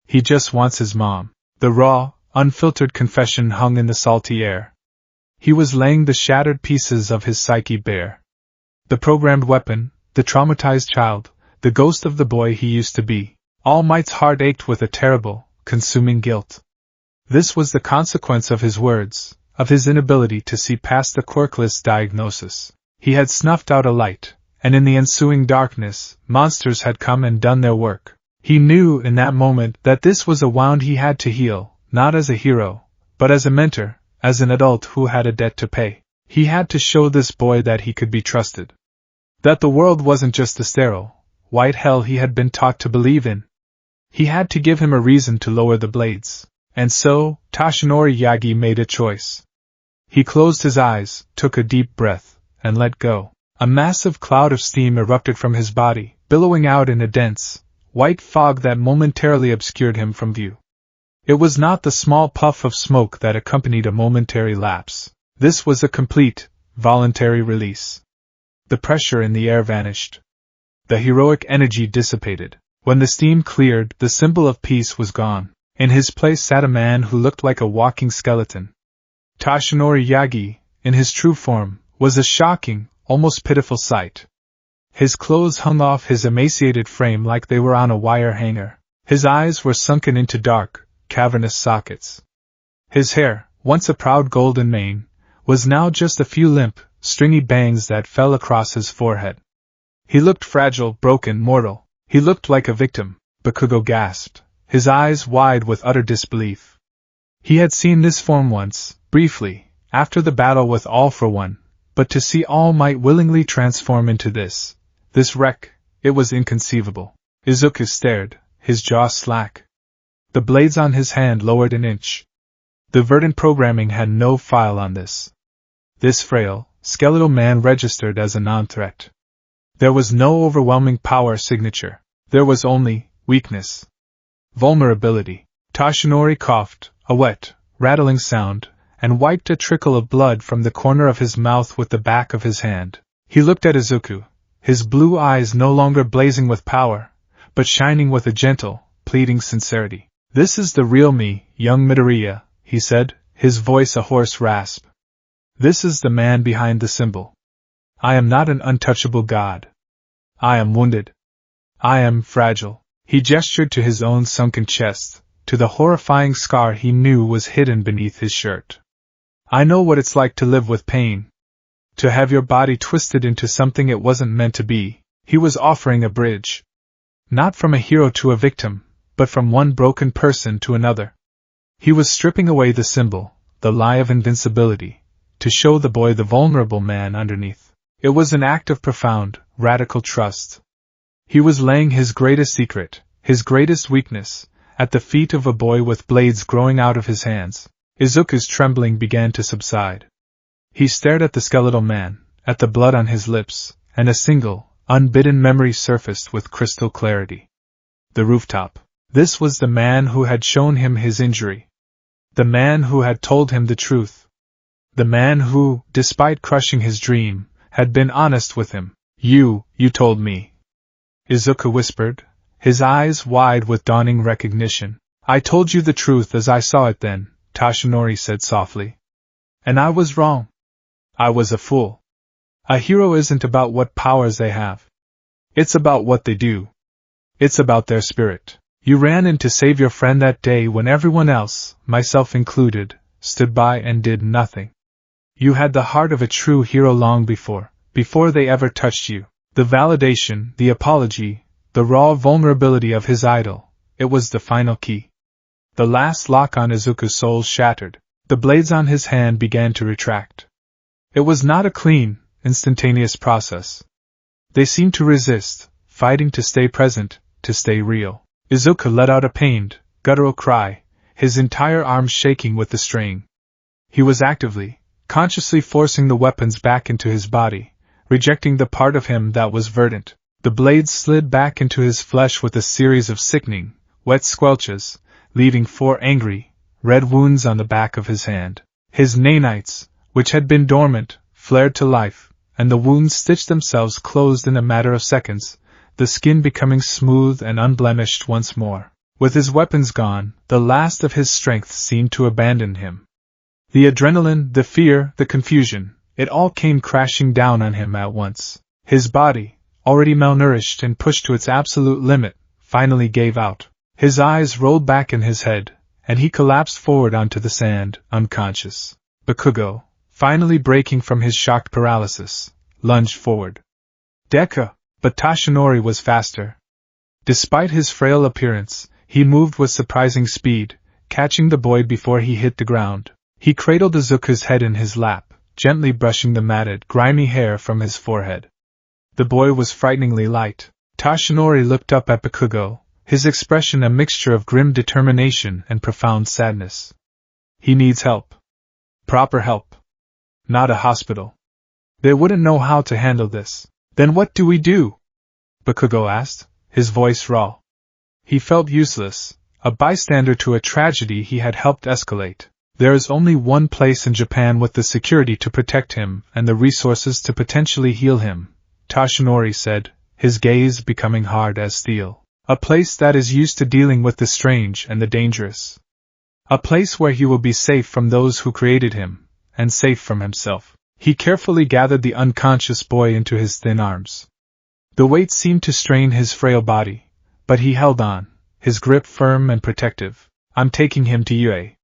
He just wants his mom. The raw, unfiltered confession hung in the salty air. He was laying the shattered pieces of his psyche bare. The programmed weapon, the traumatized child, the ghost of the boy he used to be. All Might's heart ached with a terrible, consuming guilt. This was the consequence of his words, of his inability to see past the quirkless diagnosis. He had snuffed out a light, and in the ensuing darkness, monsters had come and done their work. He knew in that moment that this was a wound he had to heal, not as a hero, but as a mentor, as an adult who had a debt to pay. He had to show this boy that he could be trusted. That the world wasn't just the sterile, white hell he had been taught to believe in. He had to give him a reason to lower the blades. And so, Tashinori Yagi made a choice. He closed his eyes, took a deep breath, and let go. A massive cloud of steam erupted from his body, billowing out in a dense, white fog that momentarily obscured him from view. It was not the small puff of smoke that accompanied a momentary lapse. This was a complete, voluntary release. The pressure in the air vanished. The heroic energy dissipated. When the steam cleared, the symbol of peace was gone. In his place sat a man who looked like a walking skeleton. Tashinori Yagi, in his true form, was a shocking, almost pitiful sight. His clothes hung off his emaciated frame like they were on a wire hanger. His eyes were sunken into dark, cavernous sockets. His hair, once a proud golden mane, was now just a few limp, stringy bangs that fell across his forehead. He looked fragile, broken, mortal. He looked like a victim. Bakugo gasped, his eyes wide with utter disbelief. He had seen this form once, briefly, after the battle with All for One, but to see All Might willingly transform into this wreck, it was inconceivable. Izuku stared, his jaw slack. The blades on his hand lowered an inch. The verdant programming had no file on this. This frail, skeletal man registered as a non-threat. There was no overwhelming power signature. There was only weakness. Vulnerability. Tashinori coughed, a wet, rattling sound, and wiped a trickle of blood from the corner of his mouth with the back of his hand. He looked at Izuku, his blue eyes no longer blazing with power, but shining with a gentle, pleading sincerity. "This is the real me, young Midoriya," he said, his voice a hoarse rasp. "This is the man behind the symbol. I am not an untouchable god. I am wounded. I am fragile." He gestured to his own sunken chest, to the horrifying scar he knew was hidden beneath his shirt. "I know what it's like to live with pain. To have your body twisted into something it wasn't meant to be." He was offering a bridge. Not from a hero to a victim, but from one broken person to another. He was stripping away the symbol, the lie of invincibility, to show the boy the vulnerable man underneath. It was an act of profound, radical trust. He was laying his greatest secret, his greatest weakness, at the feet of a boy with blades growing out of his hands. Izuku's trembling began to subside. He stared at the skeletal man, at the blood on his lips, and a single, unbidden memory surfaced with crystal clarity. The rooftop. This was the man who had shown him his injury. The man who had told him the truth. The man who, despite crushing his dream, had been honest with him. You told me," Izuku whispered, his eyes wide with dawning recognition. "I told you the truth as I saw it then," Toshinori said softly. "And I was wrong. I was a fool. A hero isn't about what powers they have. It's about what they do. It's about their spirit. You ran in to save your friend that day when everyone else, myself included, stood by and did nothing. You had the heart of a true hero long before they ever touched you. The validation, the apology, the raw vulnerability of his idol, it was the final key." The last lock on Izuku's soul shattered. The blades on his hand began to retract. It was not a clean, instantaneous process. They seemed to resist, fighting to stay present, to stay real. Izuku let out a pained, guttural cry, his entire arm shaking with the strain. He was actively, consciously forcing the weapons back into his body, rejecting the part of him that was verdant. The blades slid back into his flesh with a series of sickening, wet squelches, leaving 4 angry, red wounds on the back of his hand. His nanites, which had been dormant, flared to life, and the wounds stitched themselves closed in a matter of seconds, the skin becoming smooth and unblemished once more. With his weapons gone, the last of his strength seemed to abandon him. The adrenaline, the fear, the confusion, it all came crashing down on him at once. His body, already malnourished and pushed to its absolute limit, finally gave out. His eyes rolled back in his head, and he collapsed forward onto the sand, unconscious. Bakugo, finally breaking from his shocked paralysis, lunged forward. "Deku!" But Toshinori was faster. Despite his frail appearance, he moved with surprising speed, catching the boy before he hit the ground. He cradled Izuku's head in his lap, gently brushing the matted, grimy hair from his forehead. The boy was frighteningly light. Toshinori looked up at Bakugo, his expression a mixture of grim determination and profound sadness. "He needs help. Proper help. Not a hospital. They wouldn't know how to handle this." "Then what do we do?" Bakugo asked, his voice raw. He felt useless, a bystander to a tragedy he had helped escalate. "There is only one place in Japan with the security to protect him and the resources to potentially heal him," Toshinori said, his gaze becoming hard as steel. "A place that is used to dealing with the strange and the dangerous. A place where he will be safe from those who created him, and safe from himself." He carefully gathered the unconscious boy into his thin arms. The weight seemed to strain his frail body, but he held on, his grip firm and protective. "I'm taking him to UA,"